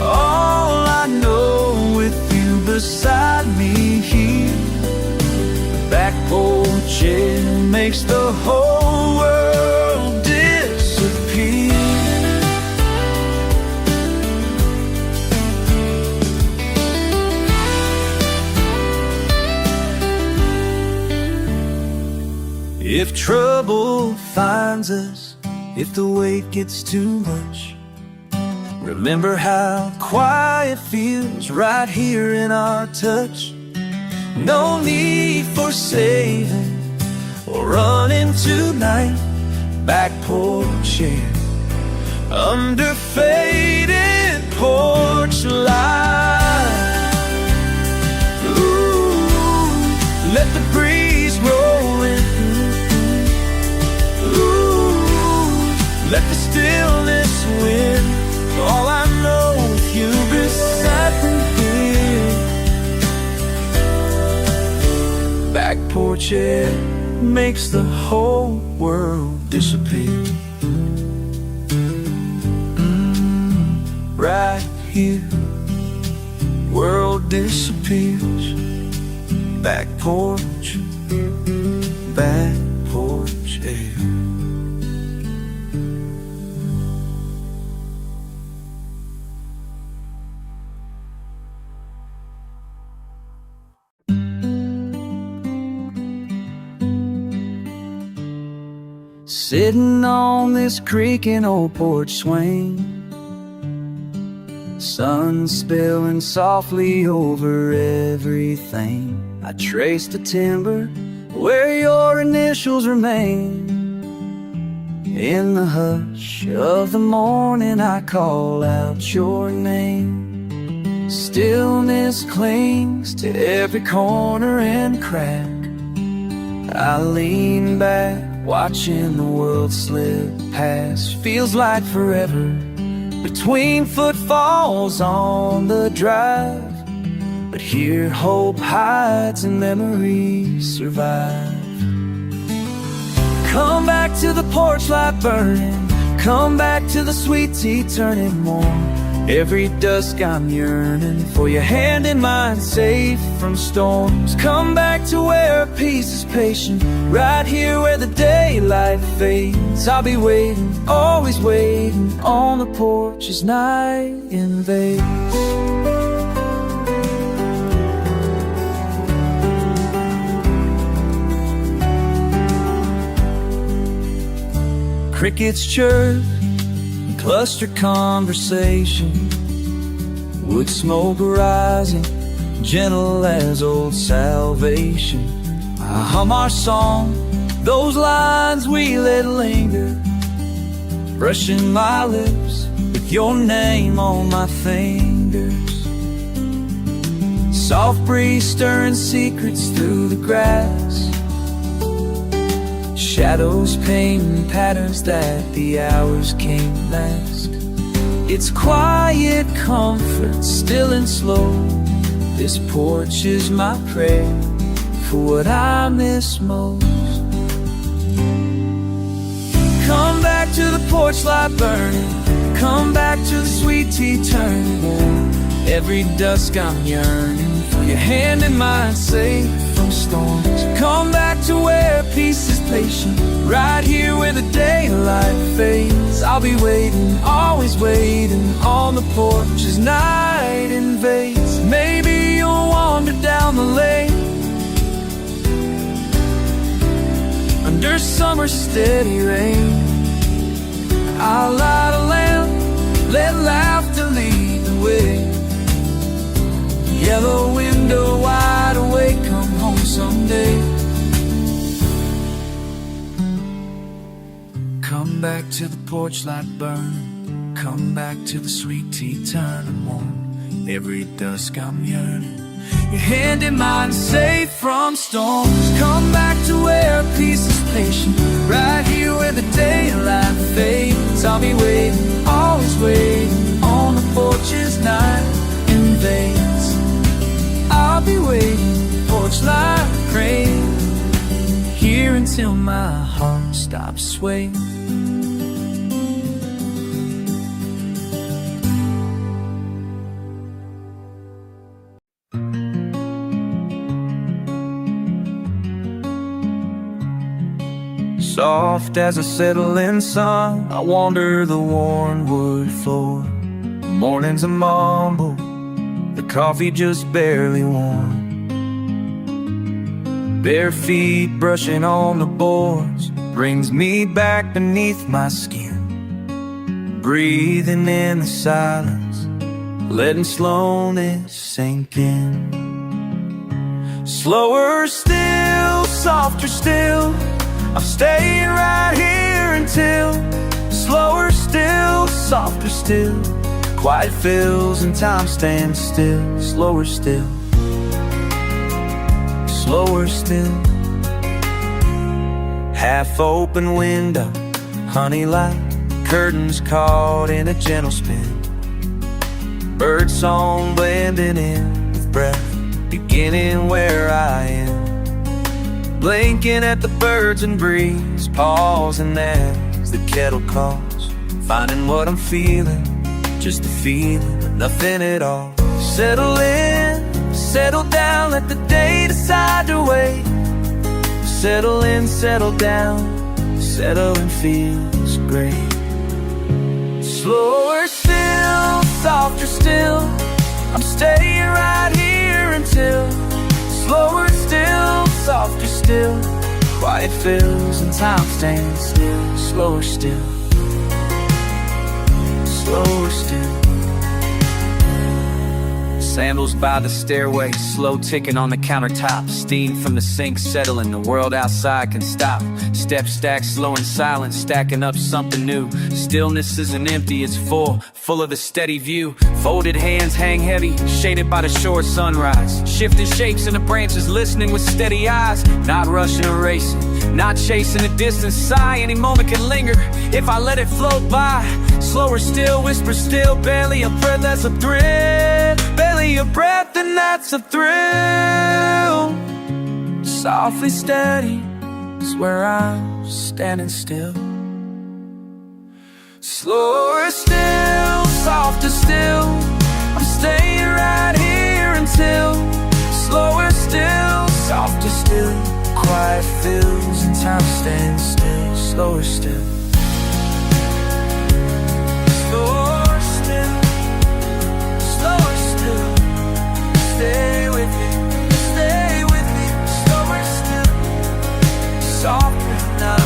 A: All I know with you beside me here. Back porch air makes the whole world disappear. If trouble finds us, if the weight gets too much, remember how quiet feels right here in our touch. No need for saving or running tonight. Back porch air under faded porch light. Ooh, let the breeze roll in. Let the stillness win. All I know with you beside me here. Back porch air makes the whole world disappear. Right here, world disappears. Back porch, back porch air. Sitting on this creaking old porch swing, sun spilling softly over everything. I trace the timber where your initials remain. In the hush of the morning I call out your name. Stillness clings to every corner and crack. I lean back, watching the world slip past. Feels like forever between footfalls on the drive. But here hope hides and memories survive. Come back to the porch light burning. Come back to the sweet tea turning warm. Every dusk I'm yearning for your hand in mine, safe from storms. Come back to where peace is patient, right here where the daylight fades. I'll be waiting, always waiting, on the porch as night invades. Crickets chirp, cluster conversation, wood smoke rising, gentle as old salvation. I hum our song, those lines we let linger, brushing my lips with your name on my fingers. Soft breeze stirring secrets through the grass, shadows painting patterns that the hours can't last. It's quiet comfort, still and slow. This porch is my prayer for what I miss most. Come back to the porch light burning. Come back to the sweet tea turning warm. Every dusk I'm yearning for your hand in mine, safe from storms. Come back to where peace is patient, right here where the daylight fades. I'll be waiting, always waiting, on the porch as night invades. Maybe you'll wander down the lane under summer's steady rain. I'll light a lamp, let laughter lead the way. Yellow window wide awake, come home someday. Come back to the porch light burning. Come back to the sweet tea turning warm. Every dusk I'm yearning, your hand in mine, safe from storms. Come back to where peace is patient, right here where the daylight fades. I'll be waiting, always waiting, on the porch as night invades. I'll be waiting, porch light praying, here until my heart stops swaying. Soft as a settling sun, I wander the worn wood floor. Mornings a mumble, the coffee just barely warm. Bare feet brushing on the boards brings me back beneath my skin. Breathing in the silence, letting slowness sink in. Slower still, softer still, I'm staying right here until. Slower still, softer still, quiet fills and time stands still. Slower still, slower still. Half open window, honey light, curtains caught in a gentle spin. Bird song blending in with breath, beginning where I am. Blinking at the birds and breeze, pausing as the kettle calls. Finding what I'm feeling, just a feeling, nothing at all. Settle in, settle down, let the day decide to wait. Settle in, settle down, settling feels great. Slower still, softer still, I'm staying right here until. Slower still, softer still, quiet fills and time stands still. Slower still, slower still. Sandals by the stairway, slow ticking on the countertop. Steam from the sink settling, the world outside can stop. Steps stacked slow and silent, stacking up something new. Stillness isn't empty, it's full of the steady view. Folded hands hang heavy, shaded by the shore sunrise. Shifting shapes in the branches, listening with steady eyes. Not rushing or racing, not chasing a distant sigh. Any moment can linger if I let it float by. Slower still, whisper still, barely a breath, that's a thrill. Barely a breath, and that's a thrill. Softly steady is where I'm standing still. Slower still, softer still, I'm staying right here until. Slower still, softer still, quiet fills and time stands still. Slower still. Slower still, slower still. Stay with me, stay with me. Slower still, softer now,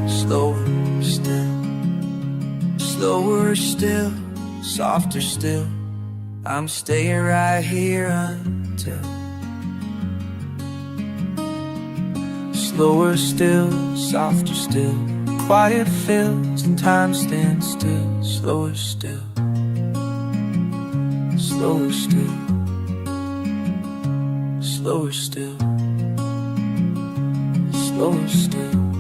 A: slower still. Slower still, softer still, I'm staying right here until. Slower still, softer still, quiet fills and time stands still. Slower still, slower still, slower still, slower still.